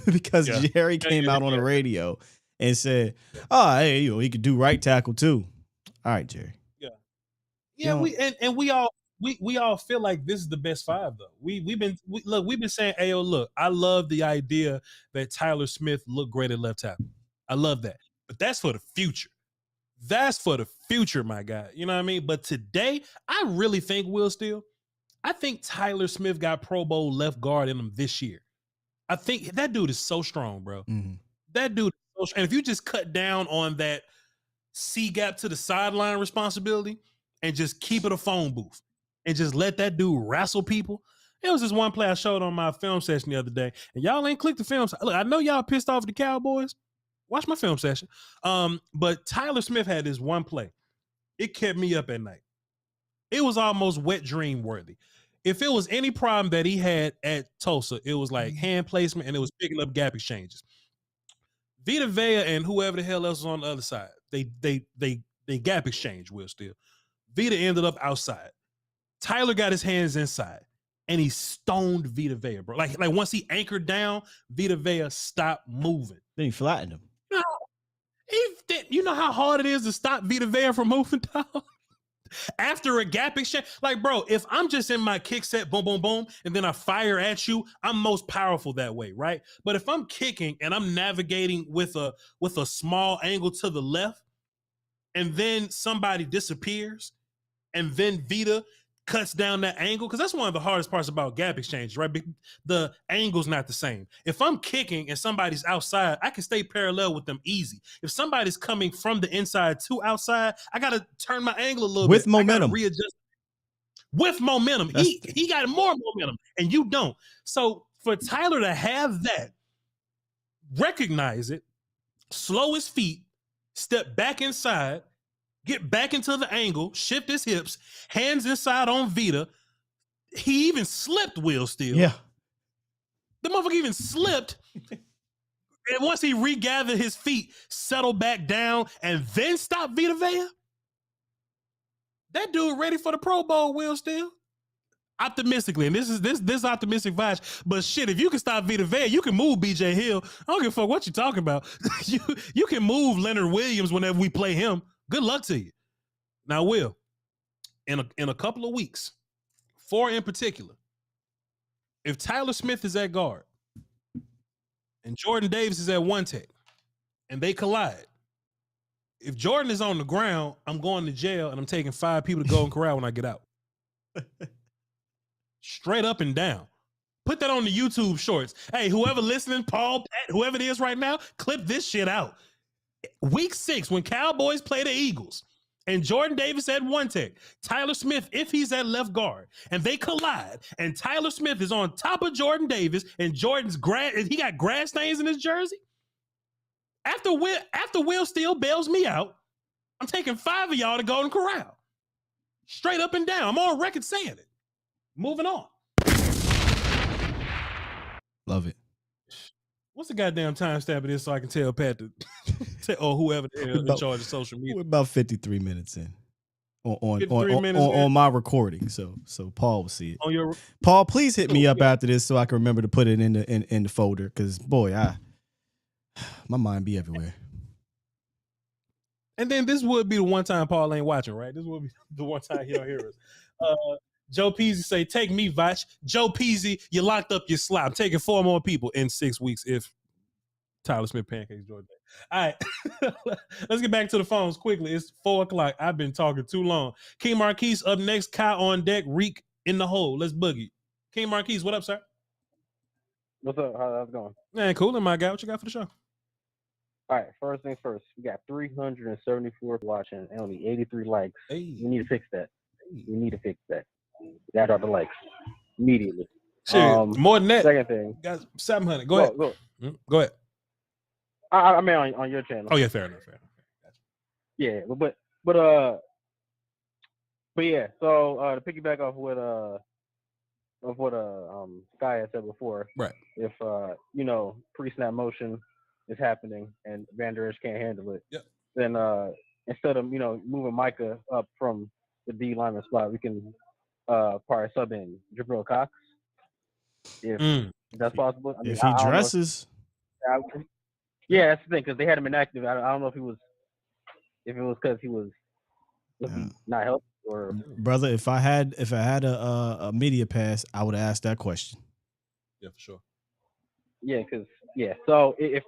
Because Jerry came out on the radio and said, oh, hey, he could do right tackle too. All right, Jerry. Yeah, we all feel like this is the best 5 though. We've been saying, hey, look, I love the idea that Tyler Smith looked great at left tackle. I love that. But that's for the future. That's for the future, my guy. You know what I mean? But today, I really think, Will Steele, I think Tyler Smith got Pro Bowl left guard in him this year. I think that dude is so strong, bro. Mm-hmm. That dude is so strong. And if you just cut down on that C gap to the sideline responsibility and just keep it a phone booth and just let that dude wrestle people. It was this one play I showed on my film session the other day, and y'all ain't clicked the film. Look, I know y'all pissed off at the Cowboys. Watch my film session. But Tyler Smith had this one play. It kept me up at night. It was almost wet dream worthy. If it was any problem that he had at Tulsa, it was like hand placement and it was picking up gap exchanges. Vita Vea and whoever the hell else was on the other side, they gap exchange, Will Steele. Vita ended up outside. Tyler got his hands inside and he stoned Vita Vea, bro. Like once he anchored down, Vita Vea stopped moving. Then he flattened him. You know how hard it is to stop Vita Vea from moving down? After a gap exchange, like, bro, if I'm just in my kick set, boom, boom, boom, and then I fire at you, I'm most powerful that way, right? But if I'm kicking and I'm navigating with a small angle to the left, and then somebody disappears, and then Vita cuts down that angle, because that's one of the hardest parts about gap exchanges, right? The angle's not the same. If I'm kicking and somebody's outside, I can stay parallel with them easy. If somebody's coming from the inside to outside, I got to turn my angle a little bit. With momentum. Readjust. With momentum. He got more momentum, and you don't. So for Tyler to have that, recognize it, slow his feet, step back inside, get back into the angle, shift his hips, hands inside on Vita. He even slipped, Will Steele. Yeah. The motherfucker even slipped. And once he regathered his feet, settled back down, and then stopped Vita Vea, that dude ready for the Pro Bowl, Will Steele. Optimistically, and this is optimistic vibes. But shit, if you can stop Vita Vea, you can move BJ Hill. I don't give a fuck what you're talking about. you can move Leonard Williams whenever we play him. Good luck to you. Now, Will, in a couple of weeks, 4 in particular, if Tyler Smith is at guard and Jordan Davis is at one tech and they collide, if Jordan is on the ground, I'm going to jail and I'm taking 5 people to Golden Corral when I get out. Straight up and down. Put that on the YouTube shorts. Hey, whoever listening, Paul, Pat, whoever it is right now, clip this shit out. Week 6, when Cowboys play the Eagles, and Jordan Davis at one tech, Tyler Smith, if he's at left guard, and they collide, and Tyler Smith is on top of Jordan Davis, and Jordan's he got grass stains in his jersey. After Will Steele bails me out, I'm taking 5 of y'all to Golden Corral. Straight up and down. I'm on record saying it. Moving on. Love it. What's the goddamn timestamp of this so I can tell Pat or whoever the hell in charge of social media? We're about 53 minutes in minutes on my recording, so Paul will see it. On your Paul, please hit me up after this so I can remember to put it in the folder, because boy, my mind be everywhere. And then this would be the one time Paul ain't watching, right? This would be the one time he don't hear us. Joe Peasy say, take me, Voch. Joe Peasy, you locked up your slot. I'm taking 4 more people in 6 weeks if Tyler Smith pancakes Jordan. All right. Let's get back to the phones quickly. It's 4 o'clock. I've been talking too long. King Marquise up next. Kai on deck. Reek in the hole. Let's boogie. King Marquise, what up, sir? What's up? How's it going? Man, cool. My guy, what you got for the show? All right, first things first. We got 374 watching and only 83 likes. Hey. We need to fix that. We need to fix that. That are the likes immediately. Shit, more than that. Second thing. Got 700. Go ahead. Go ahead. I mean on your channel. Oh yeah, fair enough. Gotcha. Yeah, but yeah. So to piggyback off what Sky had said before, right? If pre-snap motion is happening and Van Der Esch can't handle it, yep. Then instead of moving Micah up from the D lineman spot, we can probably sub in Jabril Cox if that's possible. I mean, if he dresses. Yeah, that's the thing, because they had him inactive. I don't know if it was because he was not healthy or. Brother, if I had a media pass, I would have asked that question. Yeah, for sure. Yeah, So if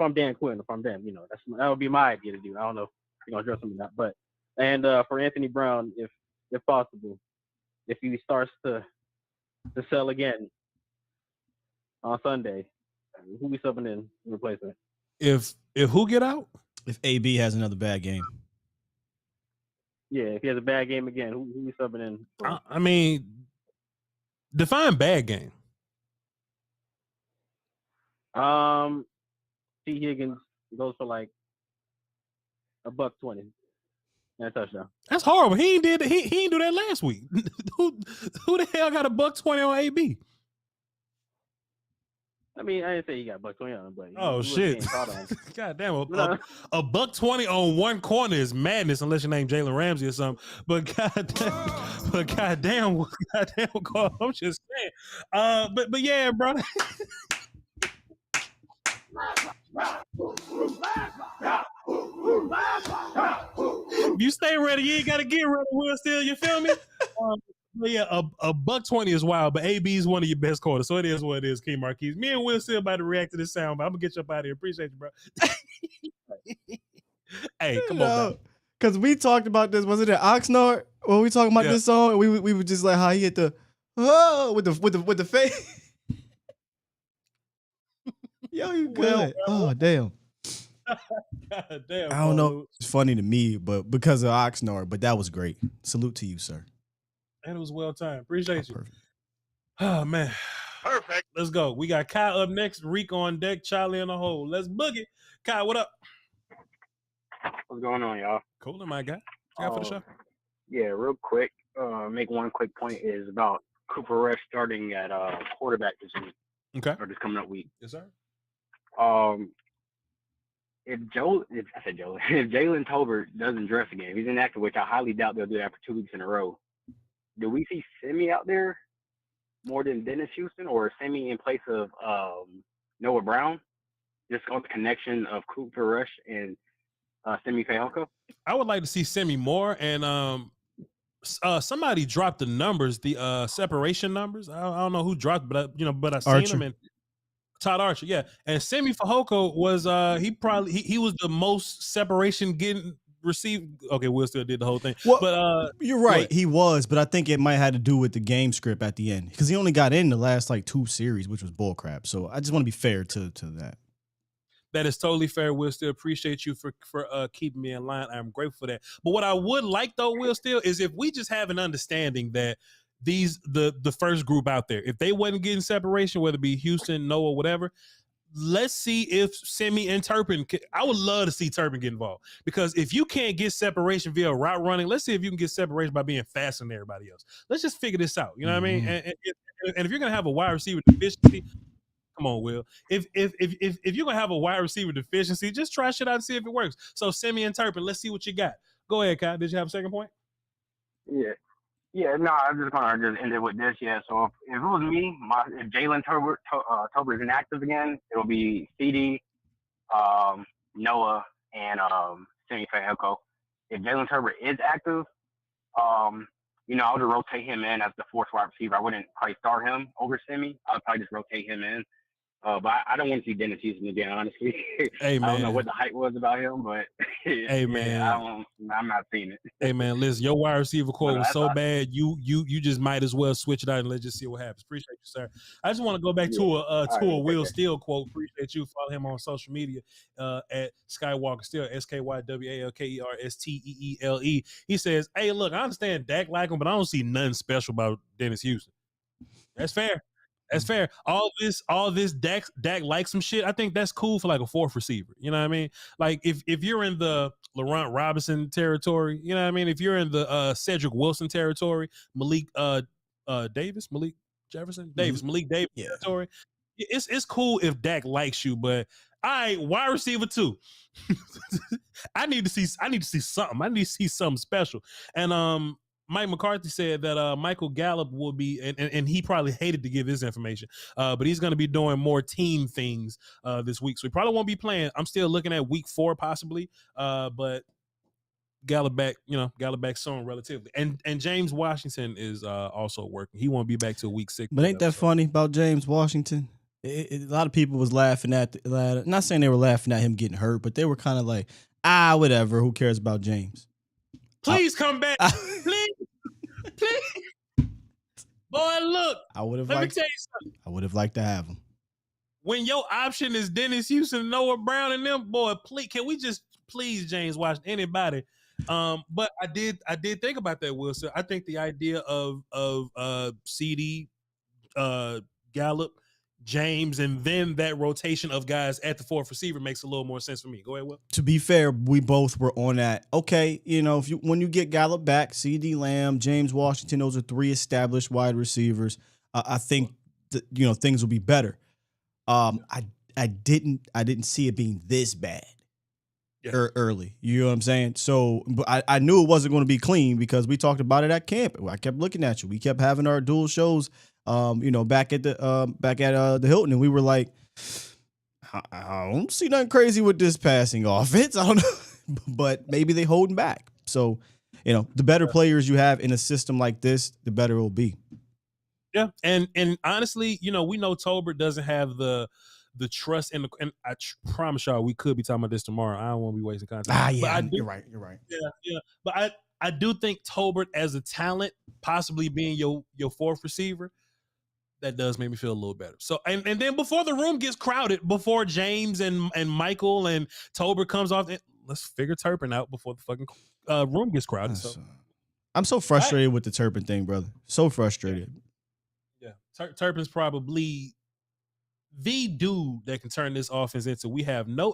I'm Dan Quinn, that would be my idea to do. I don't know if you're gonna dress him or not, but for Anthony Brown, if possible, if he starts to sell again on Sunday, who we subbing in replacement? If who get out? If AB has another bad game. Yeah, if he has a bad game again, who we subbing in? I mean, define bad game. T. Higgins goes for like $120 and a touchdown. That's horrible. He ain't did. He ain't do that last week. who the hell got $120 on AB? I mean, I didn't say he got $120 on him, but oh shit! God damn, $120 on one corner is madness unless your name Jalen Ramsey or something. But goddamn, I'm just saying. But yeah, bro. If you stay ready, you ain't gotta get ready. Will Steele, you feel me? But yeah, $120 is wild, but AB is one of your best corners, so it is what it is. King Marquise, me and Will Steele about to react to this sound, but I'm gonna get you up out of here. Appreciate you, bro. Hey, come on, because we talked about this. Was it at Oxnard when we talking about this song? We were just like how he hit the with the face. Yo, you good? Oh damn. God damn. I don't know. It's funny to me, but because of Oxnard, but that was great. Salute to you, sir. And it was well timed. Appreciate you. Perfect. Oh man. Perfect. Let's go. We got Kai up next, Reek on deck, Charlie in the hole. Let's boogie. Kai, what up? What's going on, y'all? Cool, my guy. For the show. Yeah, real quick. Make one quick point is about Cooper Rush starting at quarterback this week. Okay. Or this coming up week. Yes, sir. If Jalen Tolbert doesn't dress again, if he's inactive, which I highly doubt they'll do that for 2 weeks in a row, do we see Semi out there more than Dennis Houston, or Semi in place of Noah Brown? Just on the connection of Cooper Rush and Semi Fehoko? I would like to see Semi more, and somebody dropped the numbers, the separation numbers. I don't know who dropped, but I seen them. And Todd Archer, yeah. And Semi Fehoko was he was the most separation getting received. Okay, Will still did the whole thing. Well, but you're right, he was, but I think it might have to do with the game script at the end, because he only got in the last like 2 series, which was bullcrap. So I just want to be fair to that. That is totally fair, Will. Still appreciate you for keeping me in line. I'm grateful for that. But what I would like though, Will, still is if we just have an understanding that the first group out there, if they wasn't getting separation, whether it be Houston, Noah, whatever, let's see if Semi and Turpin. I would love to see Turpin get involved, because if you can't get separation via route running, let's see if you can get separation by being faster than everybody else. Let's just figure this out. You know what I mean? And if you're gonna have a wide receiver deficiency, come on, Will. If you're gonna have a wide receiver deficiency, just try shit out and see if it works. So Semi and Turpin, let's see what you got. Go ahead, Kyle. Did you have a second point? Yeah, no, I'm just gonna just end it with this. Yeah, so if it was me, if Jalen Tolbert is inactive again, it'll be CD, Noah, and Semi Fehoko. If Jalen Tolbert is active, I would rotate him in as the fourth wide receiver. I wouldn't probably start him over Semi. I would probably just rotate him in. But I don't want to see Dennis Houston again, honestly. Hey, man. I don't know what the hype was about him, but hey, man, I'm not seeing it. Hey, man, listen, your wide receiver core was so bad, you just might as well switch it out and let's just see what happens. Appreciate you, sir. I just want to go back to a Will Steele quote. Appreciate you. Follow him on social media at Skywalker Steele, SKYWALKERSTEELE. He says, "Hey, look, I understand Dak like him, but I don't see nothing special about Dennis Houston." That's fair. That's fair. All this Dak like some shit. I think that's cool for like a fourth receiver. You know what I mean? Like if you're in the Laurent Robinson territory, you know what I mean? If you're in the Cedric Wilson territory, Malik Davis territory, it's cool if Dak likes you, but wide receiver too. I need to see something. I need to see something special. And Mike McCarthy said that Michael Gallup will be, and he probably hated to give his information, but he's going to be doing more team things this week. So he probably won't be playing. I'm still looking at week 4 possibly, but Gallup back soon relatively. And James Washington is also working. He won't be back till week 6. But ain't that funny about James Washington? A lot of people was laughing at, not saying they were laughing at him getting hurt, but they were kind of like, whatever, who cares about James? Please come back. Please. Boy, look. Let me tell you something. I would have liked to have him. When your option is Dennis Houston, Noah Brown, and them, boy, can we just please James Washington, anybody? But I did think about that, Wilson. I think the idea of CD, Gallup, James, and then that rotation of guys at the fourth receiver makes a little more sense for me. Go ahead, Will. To be fair, we both were on that. Okay, when you get Gallup back, CD Lamb, James Washington, those are 3 established wide receivers. I think that, things will be better. I didn't see it being this bad early. You know what I'm saying? So, but I knew it wasn't going to be clean because we talked about it at camp. I kept looking at you. We kept having our dual shows. Back at the Hilton, and we were like, I don't see nothing crazy with this passing offense. I don't know, but maybe they holding back. So, the better players you have in a system like this, the better it will be. Yeah, and honestly, we know Tolbert doesn't have the trust and I promise y'all we could be talking about this tomorrow. I don't want to be wasting content. You're right. Yeah, but I do think Tolbert as a talent, possibly being your fourth receiver, that does make me feel a little better. So, and then before the room gets crowded, before James and Michael and Tolbert comes off, let's figure Turpin out before the fucking room gets crowded. So, I'm so frustrated with the Turpin thing, brother. So frustrated. Yeah, Turpin's probably the dude that can turn this offense into. We have no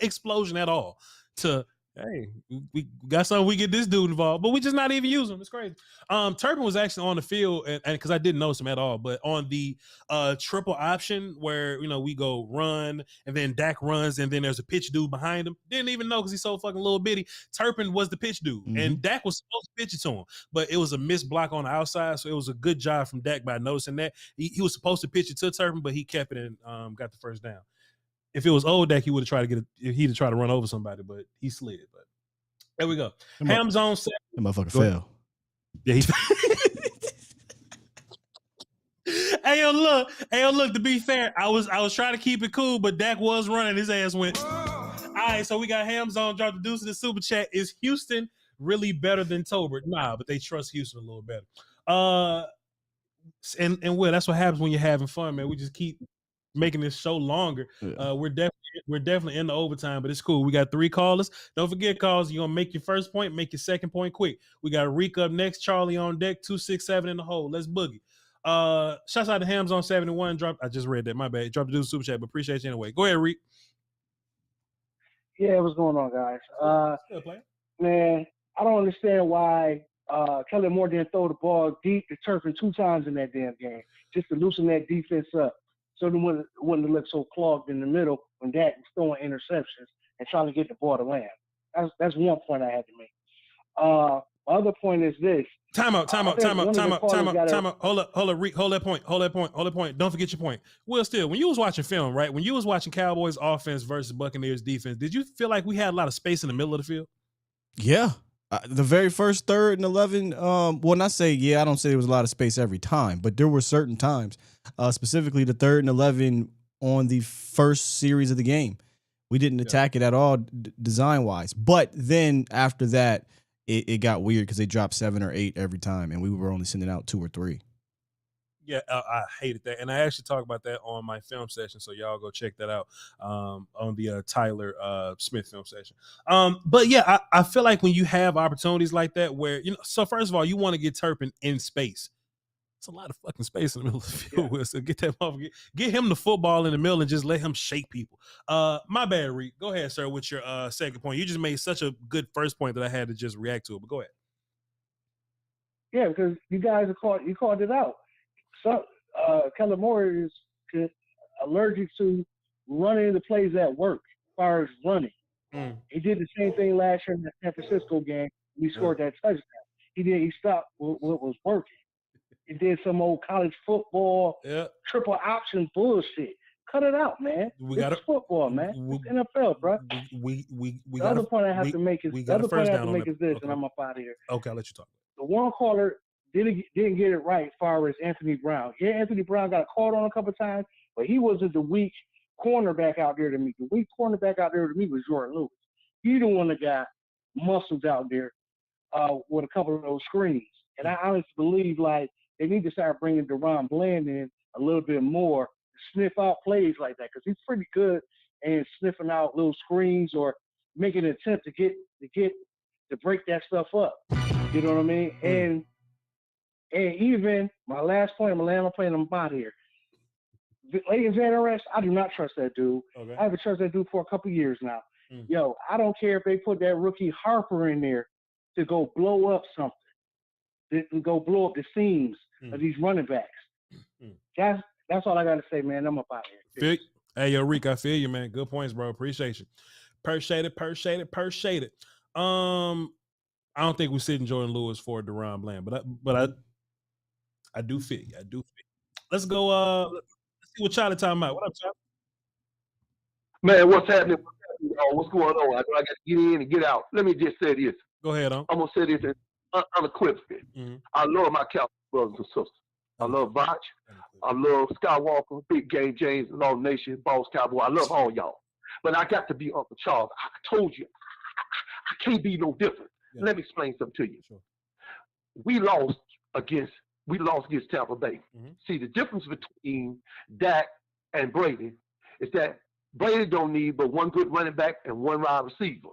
explosion at all to. Hey, we got something. We get this dude involved, but we just not even use him. It's crazy. Turpin was actually on the field, and because I didn't notice him at all, but on the triple option where we go run and then Dak runs and then there's a pitch dude behind him. Didn't even know because he's so fucking little bitty. Turpin was the pitch dude, and Dak was supposed to pitch it to him, but it was a missed block on the outside, so it was a good job from Dak by noticing that. He was supposed to pitch it to Turpin, but he kept it and got the first down. If it was old Dak, he would have tried to get it. He'd have tried to run over somebody, but he slid. But there we go. Ham zone set. That motherfucker fell. Yeah, Hey, yo, look. To be fair, I was trying to keep it cool, but Dak was running. His ass went. All right, so we got Ham zone drop the deuce in the super chat. Is Houston really better than Tolbert? Nah, but they trust Houston a little better. And Will, that's what happens when you're having fun, man. We just keep making this show longer. We're definitely in the overtime, but it's cool. We got 3 callers. Don't forget, calls. You're gonna make your first point, make your second point quick. We got Reek up next. Charlie on deck. 267 in the hole. Let's boogie. Shouts out to Hams on 71. I just read that. My bad. Dropped the dude super chat, but appreciate you anyway. Go ahead, Reek. Yeah, what's going on, guys? Man, I don't understand why Kellen Moore didn't throw the ball deep to Turpin 2 times in that damn game, just to loosen that defense up, so they wouldn't look so clogged in the middle when Dak was throwing interceptions and trying to get the ball to land. That's one point I had to make. My other point is this. Time out. Hold up, Reek. Hold that point. Don't forget your point. Will, still, when you was watching film, right? When you was watching Cowboys offense versus Buccaneers defense, did you feel like we had a lot of space in the middle of the field? Yeah. The very first 3rd and 11, I don't say there was a lot of space every time, but there were certain times, specifically the 3rd and 11 on the first series of the game. We didn't attack it at all design-wise. But then after that, it got weird because they dropped 7 or 8 every time, and we were only sending out 2 or 3. Yeah, I hated that. And I actually talked about that on my film session, so y'all go check that out on the Tyler Smith film session. But yeah, I feel like when you have opportunities like that where, so first of all, you want to get Turpin in space. It's a lot of fucking space in the middle of the field. Yeah. So get that motherfucker, get him the football in the middle and just let him shake people. My bad, Reek. Go ahead, sir, with your second point. You just made such a good first point that I had to just react to it, but go ahead. Yeah, because you guys called it out. So Kellen Moore is allergic to running the plays that work as far as running. He did the same thing last year in the San Francisco game. We scored that touchdown. He stopped what was working. He did some old college football triple option bullshit. Cut it out, man. It's football, man. It's NFL, bro. The other point I have to make is this, and I'm up out of here. Okay, I'll let you talk. The one caller didn't get it right as far as Anthony Brown. Yeah, Anthony Brown got called on a couple of times, but he wasn't the weak cornerback out there to me. The weak cornerback out there to me was Jordan Lewis. He the one that got muscles out there with a couple of those screens. And I honestly believe, like, they need to start bringing Deron Bland in a little bit more to sniff out plays like that, because he's pretty good in sniffing out little screens or making an attempt to break that stuff up. You know what I mean? And even my last point, I'm going to play them out here. Leighton Vander Esch, I do not trust that dude. Okay. I haven't trusted that dude for a couple years now. Yo, I don't care if they put that rookie Harper in there to go blow up something, to go blow up the seams of these running backs. That's all I got to say, man. I'm up out here. Hey, yo, Reek, I feel you, man. Good points, bro. Appreciate you. Appreciate it. I don't think we're sitting Jordan Lewis for Deron Bland, but I do feel you. Let's go. Let's see what Charlie talking about. What up, Charlie? Man, what's happening? What's going on? I know I got to get in and get out. Let me just say this. Go ahead, I'm gonna say this unequivocally. I love my Cowboys brothers and sisters. I love Voch. I love Skywalker, Big Game James, Law Nation, Boss Cowboy. I love all y'all. But I got to be Uncle Charles. I told you, I can't be no different. Yeah. Let me explain something to you. Sure. We lost against Tampa Bay. See, the difference between Dak and Brady is that Brady don't need but one good running back and one wide receiver.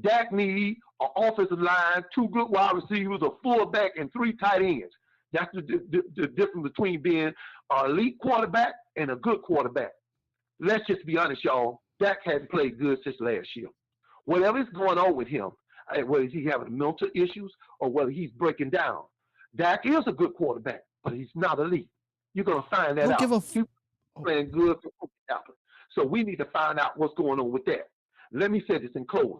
Dak need an offensive line, 2 good wide receivers, a fullback, and 3 tight ends. That's the difference between being an elite quarterback and a good quarterback. Let's just be honest, y'all. Dak hasn't played good since last year. Whatever is going on with him, whether he's having mental issues or whether he's breaking down, Dak is a good quarterback, but he's not elite. You're going to find that out. He's playing good for Apple. So we need to find out what's going on with that. Let me say this in closing.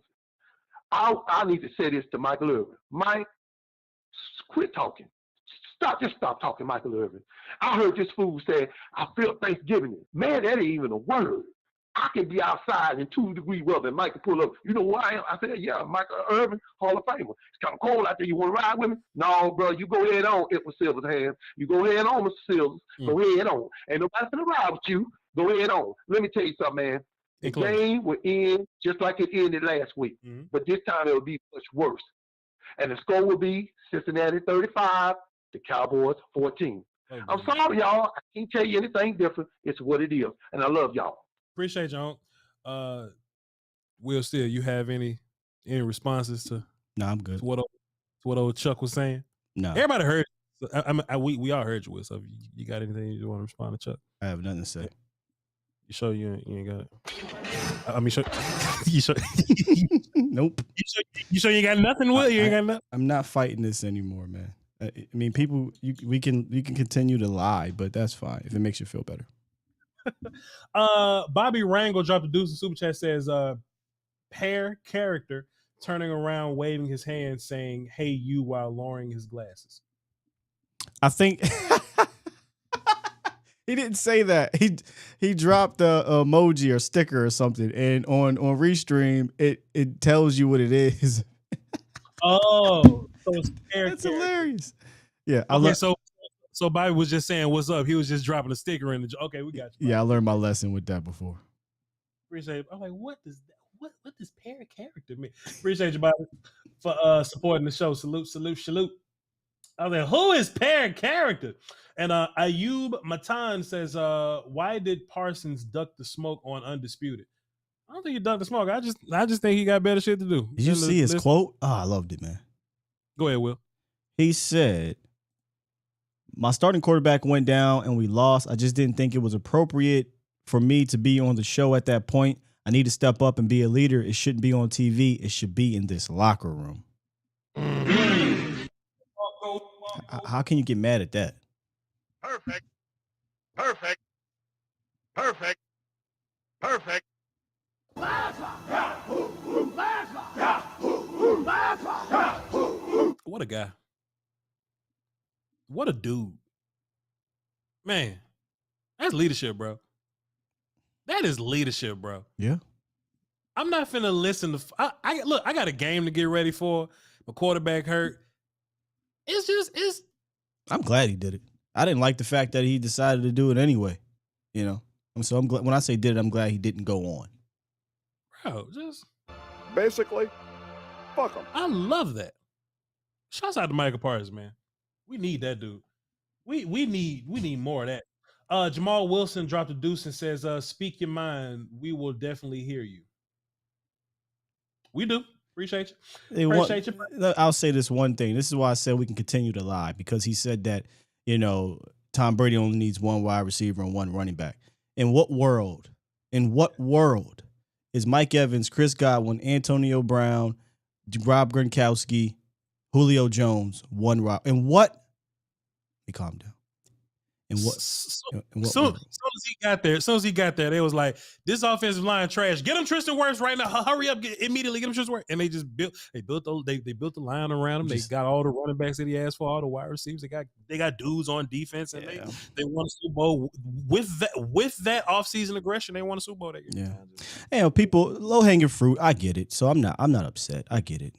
I need to say this to Michael Irvin. Mike, quit talking. Just stop talking, Michael Irvin. I heard this fool say, I feel Thanksgiving. Man, that ain't even a word. I can be outside in 2-degree weather and Mike can pull up. You know why I am? I said, yeah, Michael Irvin, Hall of Famer. It's kind of cold out there. You want to ride with me? No, bro, you go ahead on. It was Silver's hand. You go ahead on, Mr. Silvers. Go ahead on. Ain't nobody finna ride with you. Go ahead on. Let me tell you something, man. The game will end just like it ended last week. But this time it will be much worse. And the score will be Cincinnati 35, the Cowboys 14. I'm sorry, y'all. I can't tell you anything different. It's what it is. And I love y'all. Appreciate you, Unc. Will Steele, you have any responses to? No, I'm good. To what old Chuck was saying? No. Everybody heard. We all heard you, Will. So if you got anything you want to respond to Chuck? I have nothing to say. You sure you ain't got it? I mean, you sure? Nope. You sure you ain't got nothing, Will? You ain't got nothing? I'm not fighting this anymore, man. I mean, people, we can continue to lie, but that's fine if it makes you feel better. Bobby Rangle dropped a deuce in super chat, says pair character turning around waving his hand saying hey you while lowering his glasses. I think he didn't say that. He dropped the emoji or sticker or something, and on Restream it tells you what it is. Oh, so it's pair. That's hilarious. Yeah, so Bobby was just saying what's up. He was just dropping a sticker in the. Okay, we got you. Yeah, I learned my lesson with that before. Appreciate it. I'm like, what does pair character mean? Appreciate you, Bobby, for supporting the show. Salute. I was like, who is pair character? And Ayub Matan says, why did Parsons duck the smoke on Undisputed? I don't think he ducked the smoke. I just think he got better shit to do. Did you see his quote? Oh, I loved it, man. Go ahead, Will. He said, my starting quarterback went down and we lost. I just didn't think it was appropriate for me to be on the show at that point. I need to step up and be a leader. It shouldn't be on TV. It should be in this locker room. How can you get mad at that? Perfect. What a guy. What a dude. Man, that's leadership, bro. That is leadership, bro. Yeah. I'm not finna listen to. I got a game to get ready for. My quarterback hurt. It's. I'm glad he did it. I didn't like the fact that he decided to do it anyway. You know, so I'm glad. When I say did it, I'm glad he didn't go on. Bro, just basically, fuck him. I love that. Shouts out to Micah Parsons, man. We need that dude. We need more of that. Jamal Wilson dropped a deuce and says, speak your mind. We will definitely hear you. We do. Appreciate you. Appreciate you. I'll say this one thing. This is why I said we can continue to lie, because he said that, you know, Tom Brady only needs one wide receiver and one running back. In what world is Mike Evans, Chris Godwin, Antonio Brown, Rob Gronkowski, Julio Jones, one route? And what? Let me calm down. And what? As soon as he got there, they was like, "This offensive line trash. Get him Tristan Wirfs right now. Hurry up! Immediately get him Tristan Wirfs." And they just built the line around him. They got all the running backs that he asked for, all the wide receivers. They got dudes on defense, and they won a Super Bowl with that offseason aggression. They won a Super Bowl that year. Yeah, hey, people, low hanging fruit. I get it, so I'm not upset. I get it.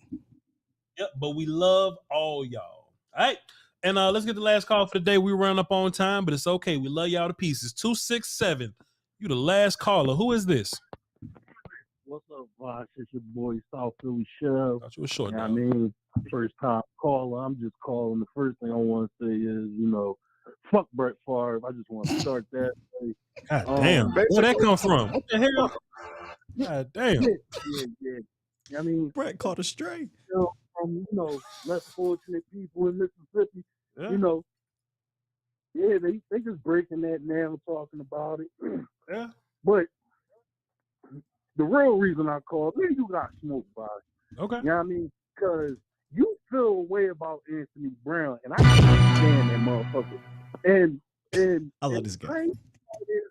Yep, but we love all y'all. All right. And let's get the last call for the day. We run up on time, but it's okay. We love y'all to pieces. 267. You the last caller. Who is this? What's up, Voch? It's your boy South Philly Shove. Thought you were short. I mean, first time caller. I'm just calling. The first thing I want to say is, you know, fuck Brett Favre. I just want to start that. God damn. Where that come from? What the hell? God damn. Yeah. I mean, Brett caught a stray. From, you know, less fortunate people in Mississippi, you know, they just breaking that now, talking about it. Yeah. But the real reason I called, man, you got smoked by it. Okay. You know what I mean? Because you feel a way about Anthony Brown, and I can't stand that motherfucker. And I love this guy.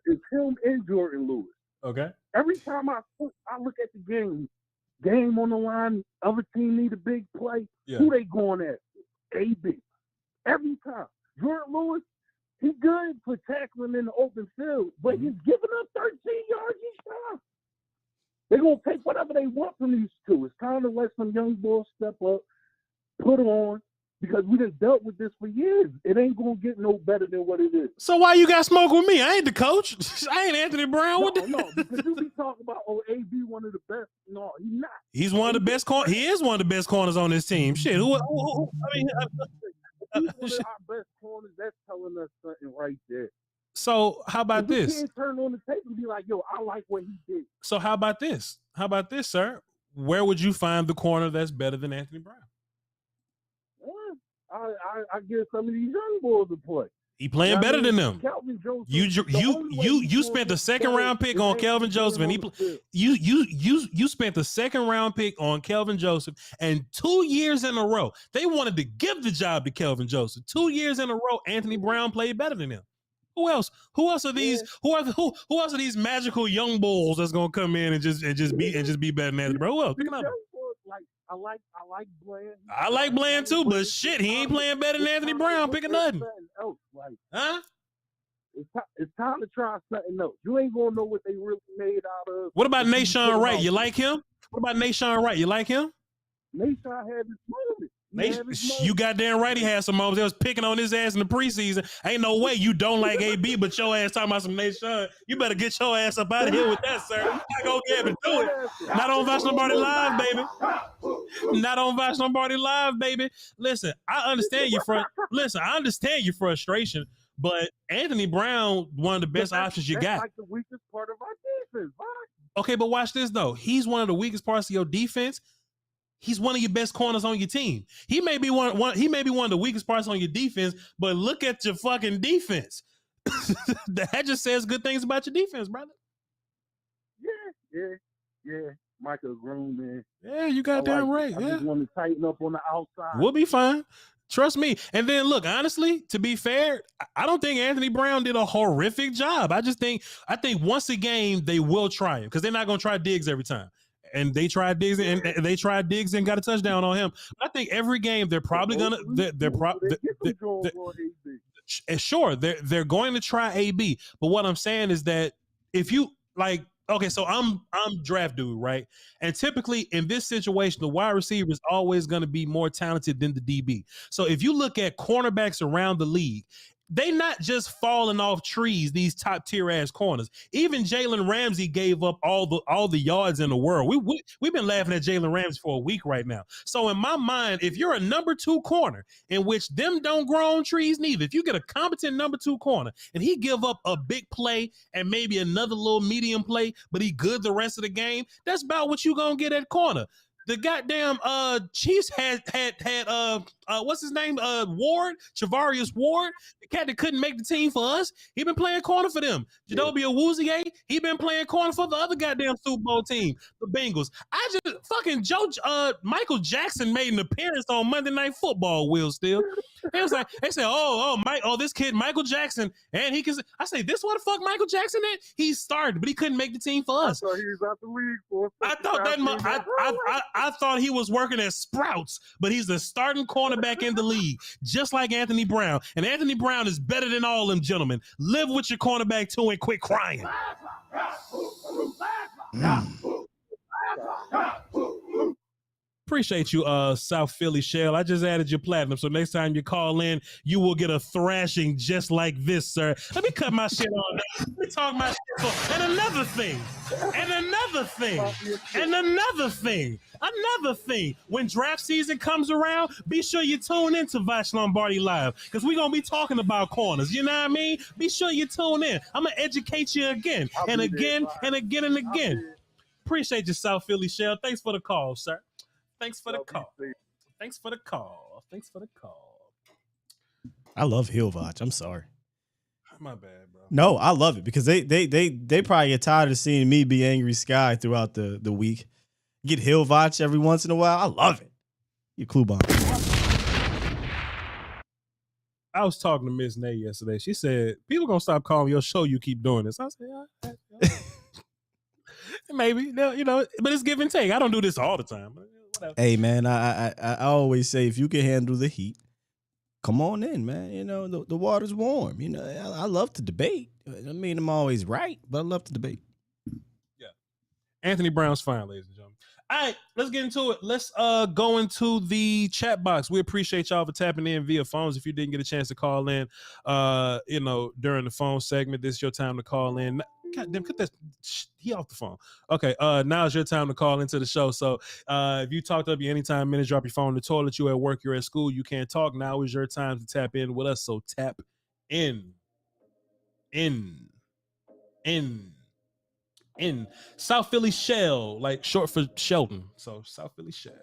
It's him and Jordan Lewis. Okay. Every time I look at the game on the line, other team need a big play. Yeah. Who they going at? AB. Every time. Jordan Lewis, he good for tackling in the open field, but he's giving up 13 yards each time. They're going to take whatever they want from these two. It's time to let some young boys step up, put on, because we done dealt with this for years. It ain't going to get no better than what it is. So why you got smoke with me? I ain't the coach. I ain't Anthony Brown. No, because you be talking about, AB one of the best. No, he's not. He's one of the best corners. He is one of the best corners on this team. Shit, who I mean, he's one of our best corners that's telling us something right there. So how about You this? can't turn on the tape and be like, yo, I like what he did. So how about this? How about this, sir? Where would you find the corner that's better than Anthony Brown? I give some of these young boys a play. He playing better than them. Kelvin Joseph, You spent the second round pick on Kelvin Joseph, and you spent the second round pick on Kelvin Joseph, and 2 years in a row they wanted to give the job to Kelvin Joseph. 2 years in a row, Anthony Brown played better than him. Who else? Who else are these? Who else are these magical young bulls that's gonna come in and just be better than Anthony Brown? Who else? Pick another. I like Bland. I like Bland too, but shit, he ain't playing better than Anthony Brown. Pick another. Huh? It's time to try something else. You ain't gonna know what they really made out of. What about Nashawn Wright? You like him? What about Nashawn Wright? You like him? Nashawn had his moment. You goddamn right he had some moments. They was picking on his ass in the preseason. Ain't no way you don't like AB, but your ass talking about some Nashawn. You better get your ass up out of here with that, sir. You not gonna be able to do it. Not on Voch Lombardi Live, baby. Not on Voch Lombardi Live, baby. Listen, I understand your frustration, but Anthony Brown, one of the best options you got. That's like the weakest part of our defense. Okay, but watch this though. He's one of the weakest parts of your defense. He's one of your best corners on your team. He may be one of the weakest parts on your defense, but look at your fucking defense. That just says good things about your defense, brother. Yeah. Micah groomed in. Yeah, you goddamn right. I just want to tighten up on the outside. We'll be fine. Trust me. And then look, honestly, to be fair, I don't think Anthony Brown did a horrific job. I think once a game they will try him because they're not going to try Diggs every time. And they tried Diggs and got a touchdown on him. I think every game they're probably gonna they're going to try AB. But what I'm saying is that if you like, okay, so I'm draft dude, right? And typically in this situation, the wide receiver is always going to be more talented than the DB. So if you look at cornerbacks around the league, they not just falling off trees, these top tier ass corners. Even Jalen Ramsey gave up all the yards in the world. We've been laughing at Jalen Ramsey for a week right now. So in my mind, if you're a number 2 corner in which them don't grow on trees neither, if you get a competent number 2 corner and he give up a big play and maybe another little medium play, but he good the rest of the game, that's about what you gonna get at corner. The goddamn Chiefs had what's his name? Travarius Ward, the cat that couldn't make the team for us. He been playing corner for them. Jadobi Awuzie, he been playing corner for the other goddamn Super Bowl team, the Bengals. I just fucking Michael Jackson made an appearance on Monday Night Football, Will Steele. It was like, they said, this kid, Michael Jackson, and he can. I say, this what the fuck Michael Jackson at? He started, but he couldn't make the team for us. I thought he was out the league for. I thought he was working at Sprouts, but he's the starting cornerback in the league, just like Anthony Brown. And Anthony Brown is better than all them gentlemen. Live with your cornerback too and quit crying. Appreciate you, South Philly Shell. I just added your platinum, so next time you call in, you will get a thrashing just like this, sir. Let me cut my shit on. Let me talk my shit for. And another thing. When draft season comes around, be sure you tune into Voch Lombardi Live because we're going to be talking about corners. You know what I mean? Be sure you tune in. I'm going to educate you again and again and again and again. Appreciate you, South Philly Shell. Thanks for the call, sir. Thanks for the call. I love Hill Voch. I'm sorry. My bad, bro. No, I love it because they probably get tired of seeing me be angry Sky throughout the week. Get Hill Voch every once in a while. I love it. You clue bomb. I was talking to Miss Nay yesterday. She said, people gonna stop calling your show. You keep doing this. I said, yeah. Maybe, but it's give and take. I don't do this all the time. Whatever. Hey, man, I always say if you can handle the heat, come on in, man. The water's warm. I love to debate. I mean, I'm always right, but I love to debate. Yeah. Anthony Brown's fine, ladies and gentlemen. All right, let's get into it. Let's go into the chat box. We appreciate y'all for tapping in via phones. If you didn't get a chance to call in, during the phone segment, this is your time to call in. God damn, cut that. He off the phone. Okay, now it's your time to call into the show. So if you talked up your anytime minutes, drop your phone in the toilet, you at work, you're at school, you can't talk. Now is your time to tap in with us. So tap in. South Philly Shell, like short for Sheldon. So South Philly Shell.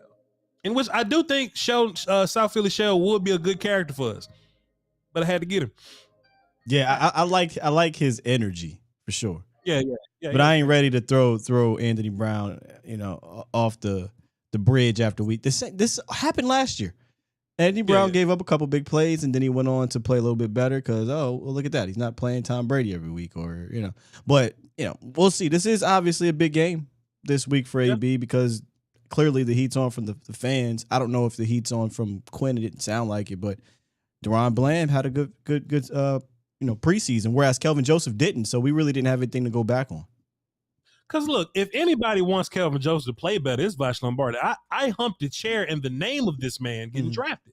In which I do think South Philly Shell would be a good character for us. But I had to get him. Yeah, I like his energy for sure. Yeah. But I ain't ready to throw Anthony Brown, off the bridge after this happened last year. Anthony Brown gave up a couple big plays, and then he went on to play a little bit better because, look at that. He's not playing Tom Brady every week But, we'll see. This is obviously a big game this week for AB because clearly the heat's on from the fans. I don't know if the heat's on from Quinn. It didn't sound like it, but Deron Bland had a good preseason, whereas Kelvin Joseph didn't. So we really didn't have anything to go back on. Because look, if anybody wants Kelvin Joseph to play better, it's Voch Lombardi. I humped a chair in the name of this man getting drafted.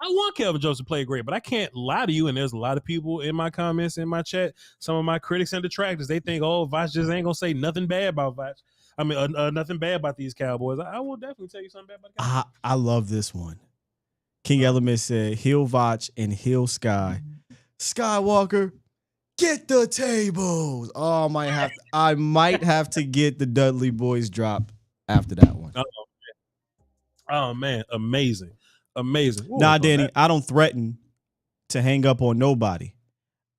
I want Kelvin Joseph to play great, but I can't lie to you. And there's a lot of people in my comments, in my chat, some of my critics and detractors, they think, Voch just ain't gonna say nothing bad about Voch. I mean, nothing bad about these Cowboys. I will definitely tell you something bad about the Cowboys. I love this one. King Element said, "Heel Voch and heel Sky. Skywalker, get the tables." Oh, I might have to get the Dudley Boys drop after that one. Oh man, amazing. Nah, Danny, I don't threaten to hang up on nobody.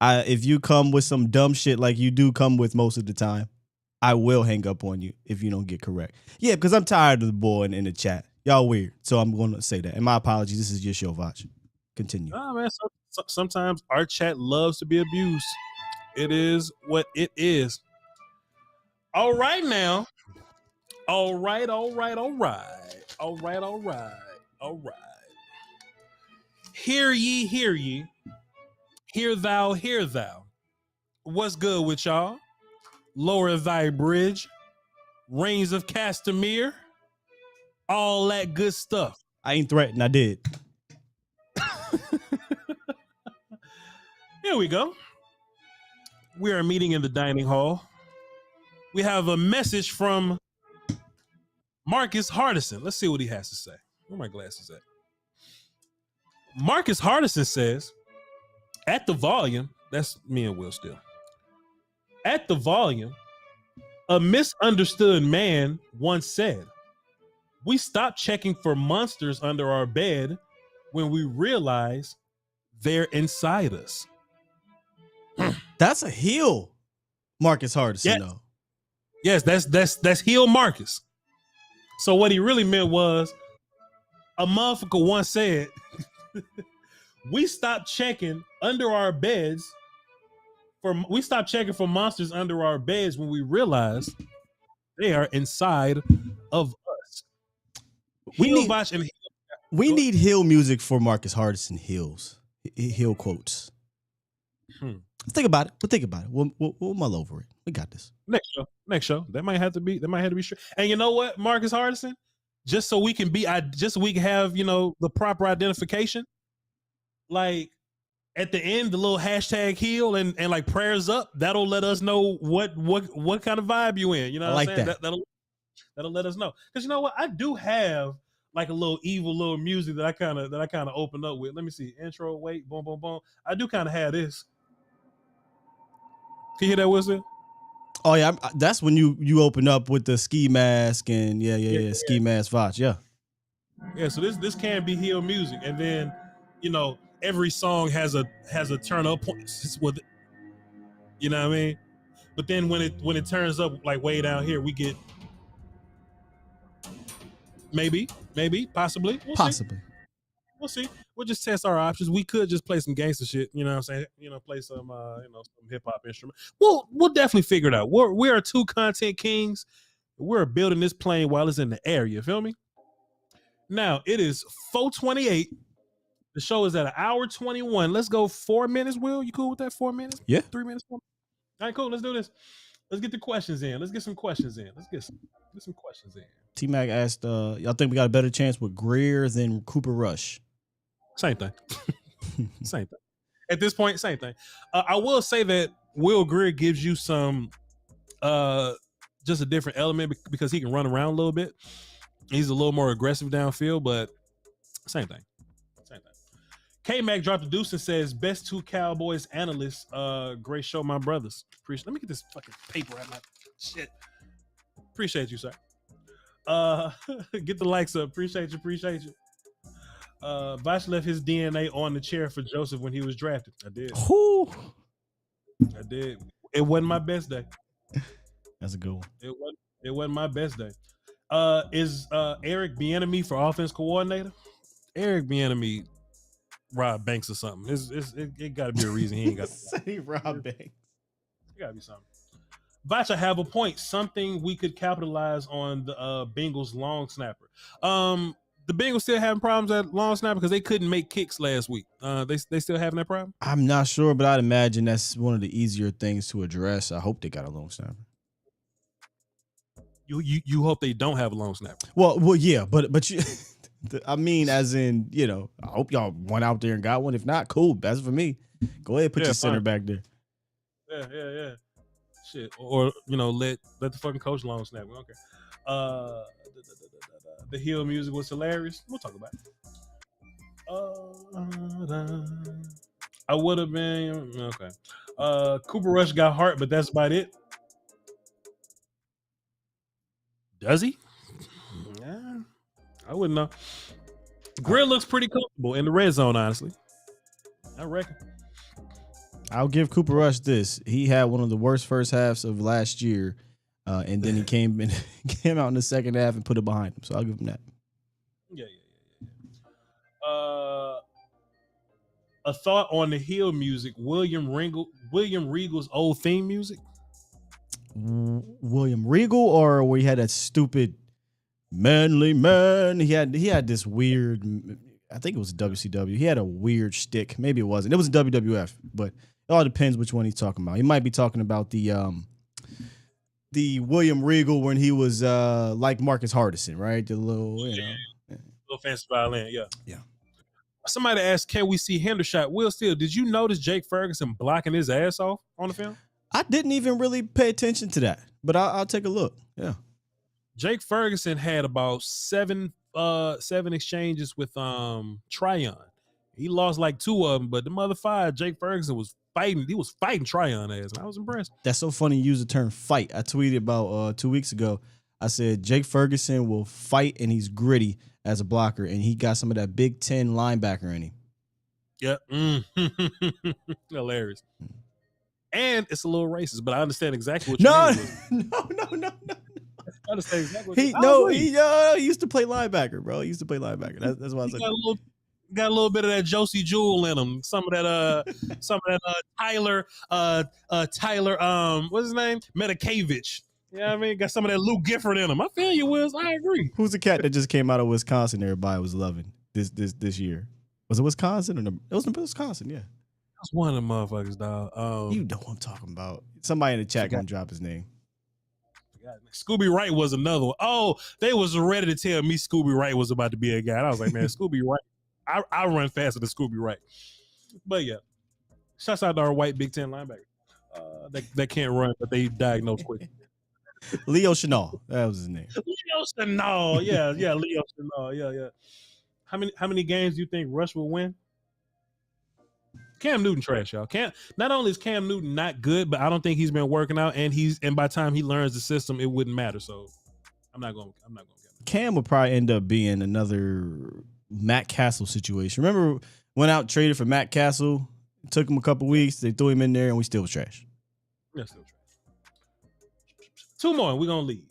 If you come with some dumb shit like you do come with most of the time, I will hang up on you if you don't get correct. Yeah, because I'm tired of the boy in the chat. Y'all weird, so I'm going to say that. And my apologies. This is just your Voch. Continue. Oh man, sometimes our chat loves to be abused. It is what it is. All right now. All right. Hear ye, hear ye. Hear thou. What's good with y'all? Lower thy bridge. Reigns of Castamere. All that good stuff. I ain't threatened. I did. Here we go. We are meeting in the dining hall. We have a message from Marcus Hardison. Let's see what he has to say. Where my glasses at? Marcus Hardison says, at the volume, that's me and Will Steele. At the volume, a misunderstood man once said, "We stopped checking for monsters under our bed when we realize they're inside us." That's a heel, Marcus Hardison, though. Yes, that's heel Marcus. So what he really meant was, a motherfucker once said, we stopped checking under our beds we stopped checking for monsters under our beds when we realized they are inside of us. We need heel music for Marcus Hardison. Heel quotes. Let's think about it. We'll mull over it. We got this. Next show. That might have to be straight. And you know what, Marcus Hardison? Just so we can have, the proper identification. Like at the end, the little hashtag heel and like prayers up, that'll let us know what kind of vibe you in. You know what I'm saying? That'll let us know. Because you know what? I do have like a little evil little music that I kind of open up with. Let me see. Intro, wait, boom, boom, boom. I do kind of have this. Can you hear that whistle? Oh yeah, that's when you open up with the ski mask and ski mask Voch, yeah. So this can be heel music, and then every song has a turn up point with it. You know what I mean? But then when it turns up like way down here, we get maybe, possibly. We'll see. We'll just test our options. We could just play some gangster shit, you know what I'm saying? Play some some hip hop instrument. We'll definitely figure it out. We are two content kings. We're building this plane while it's in the air. You feel me? Now it is 4:28. The show is at 1 hour 21. Let's go 4 minutes. Will, you cool with that? 4 minutes? Yeah. 3 minutes. 4 minutes? All right, cool. Let's do this. Let's get the questions in. Let's get some questions in. Get some questions in. T-Mac asked, y'all think we got a better chance with Greer than Cooper Rush? Same thing. Same thing. At this point, same thing. I will say that Will Greer gives you some just a different element because he can run around a little bit. He's a little more aggressive downfield, but same thing. K-Mac dropped a deuce and says, best 2 Cowboys analysts. Great show, my brothers. Let me get this fucking paper out of my shit. Appreciate you, sir. Get the likes up. Appreciate you. Voch left his DNA on the chair for Joseph when he was drafted. I did. I did. It wasn't my best day. That's a good one. It wasn't my best day. Is Eric Bieniemy for offense coordinator? Eric Bieniemy Rob Banks or something. It got to be a reason he ain't got. Say Rob Banks. It got to be something. Voch, I have a point. Something we could capitalize on the Bengals long snapper. The Bengals still having problems at long snapper because they couldn't make kicks last week. They still having that problem? I'm not sure, but I'd imagine that's one of the easier things to address. I hope they got a long snapper. You hope they don't have a long snapper. Well, yeah, but you, I mean, as in, you know, I hope y'all went out there and got one. If not, cool. That's for me. Go ahead, put your center back there. Yeah. Shit, or you know, let the fucking coach long snap. We don't care. The Hill music was hilarious. We'll talk about it. I would have been okay. Cooper Rush got heart, but that's about it. Does he? Yeah, I wouldn't know. Grill looks pretty comfortable in the red zone, honestly. I reckon. I'll give Cooper Rush this. He had one of the worst first halves of last year, and then he came out in the second half and put it behind him. So I'll give him that. Yeah. A thought on the Hill music, William Regal's old theme music. William Regal, or where he had that stupid manly man. He had this weird. I think it was WCW. He had a weird shtick. Maybe it wasn't. It was WWF, but it all depends which one he's talking about. He might be talking about the William Regal when he was like Marcus Hardison, right? The little, little fancy violin, yeah. Somebody asked, "Can we see Hendershot?" Will Steele, did you notice Jake Ferguson blocking his ass off on the film? I didn't even really pay attention to that, but I'll take a look. Yeah, Jake Ferguson had about seven exchanges with Tryon. He lost like 2 of them, but the mother 5, Jake Ferguson was fighting. He was fighting Tryon ass, and I was impressed. That's so funny. You use the term fight. I tweeted about 2 weeks ago. I said Jake Ferguson will fight, and he's gritty as a blocker, and he got some of that Big Ten linebacker in him. Yep. Hilarious. And it's a little racist, but I understand exactly what you mean. No. I understand exactly what he used to play linebacker, bro. He used to play linebacker. That's why I was like, got a little bit of that Josie Jewell in him. Some of that Tyler, what's his name? Metakavich. You know what I mean? Got some of that Lou Gifford in him. I feel you, Wiz. I agree. Who's the cat that just came out of Wisconsin? Everybody was loving this year. Was it Wisconsin or it was Wisconsin? Yeah. That's one of them motherfuckers, dog. You know what I'm talking about. Somebody in the chat gonna drop his name. Scooby Wright was another one. Oh, they was ready to tell me Scooby Wright was about to be a guy. And I was like, man, Scooby Wright. I run faster than Scooby Wright. But yeah, shouts out to our white Big Ten linebacker. That can't run, but they diagnose quick. Leo Chenal, that was his name. Leo Chenal, yeah, Leo Chenal, yeah. How many games do you think Rush will win? Cam Newton trash, y'all. Not only is Cam Newton not good, but I don't think he's been working out, and by the time he learns the system, it wouldn't matter. So I'm not going to get him. Cam would probably end up being another Matt Castle situation. Remember, went out, traded for Matt Castle, took him a couple weeks, they threw him in there, and we still was trash. Yeah, still trash. 2 more, and we're gonna leave.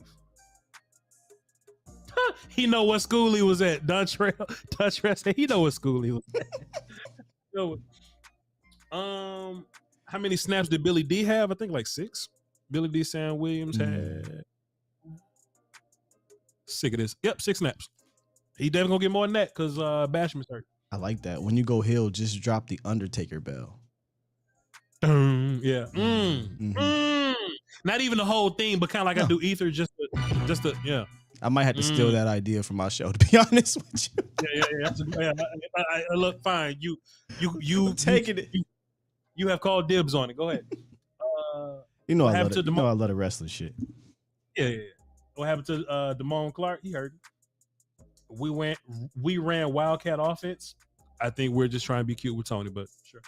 He know what school he was at. Dontrell said he know what school he was at. How many snaps did Billy D have? I think like 6. Billy D. Sam Williams had. Sick of this. Yep, 6 snaps. He definitely gonna get more than that because Basham is hurt. I like that. When you go Hill, just drop the Undertaker bell. Yeah. Not even the whole thing, but kind of like I do Ether, just to yeah. I might have to steal that idea from my show, to be honest with you. Yeah. I look fine. You taking it. You have called dibs on it. Go ahead. You know What I love happened it. to You know I love the wrestling shit. Yeah. What happened to Damone Clark? He hurt. We ran Wildcat offense. I think we're just trying to be cute with Tony, but sure.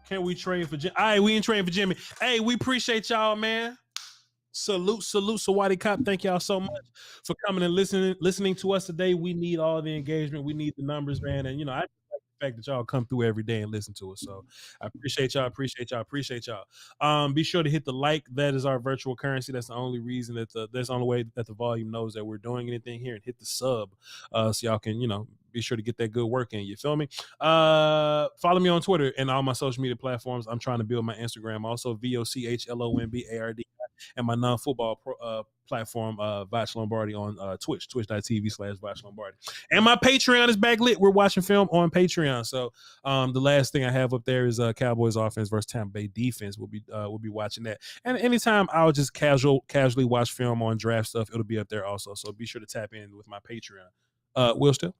Can we trade for Jimmy? All right, we ain't trading for Jimmy. Hey, we appreciate y'all, man. Salute, Sawadi Cop. Thank y'all so much for coming and listening to us today. We need all the engagement. We need the numbers, man. And I just like the fact that y'all come through every day and listen to us. So I appreciate y'all. Be sure to hit the like. That is our virtual currency. That's the only reason that's the only way that the volume knows that we're doing anything here. And hit the sub, so y'all can be sure to get that good work in. You feel me? Follow me on Twitter and all my social media platforms. I'm trying to build my Instagram. Also, VOCHLOMBARD. And my non-football platform, Voch Lombardi on Twitch, twitch.tv/Voch Lombardi. And my Patreon is back lit. We're watching film on Patreon. So the last thing I have up there is Cowboys offense versus Tampa Bay defense. We'll be watching that. And anytime I'll just casually watch film on draft stuff, it'll be up there also. So be sure to tap in with my Patreon. Will Steele?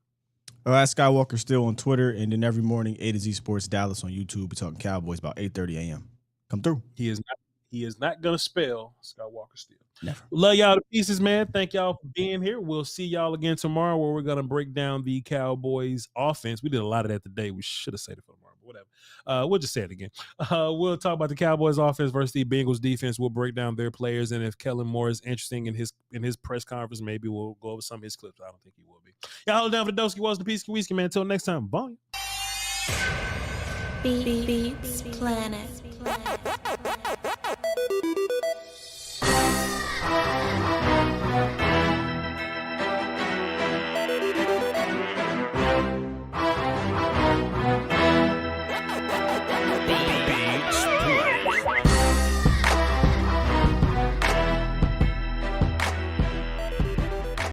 All right, Skywalker still on Twitter, and then every morning A to Z Sports Dallas on YouTube. We're talking Cowboys about 8:30 a.m. Come through. He is not gonna spell Skywalker Steele. Never. Love y'all to pieces, man. Thank y'all for being here. We'll see y'all again tomorrow, where we're gonna break down the Cowboys offense. We did a lot of that today. We should have said it for tomorrow, but whatever. We'll just say it again. We'll talk about the Cowboys offense versus the Bengals defense. We'll break down their players, and if Kellen Moore is interesting in his press conference, maybe we'll go over some of his clips. I don't think he will be. Y'all hold down for the Doski Walls, the Peasky Whiskey, man. Until next time, volume. Beats Planet.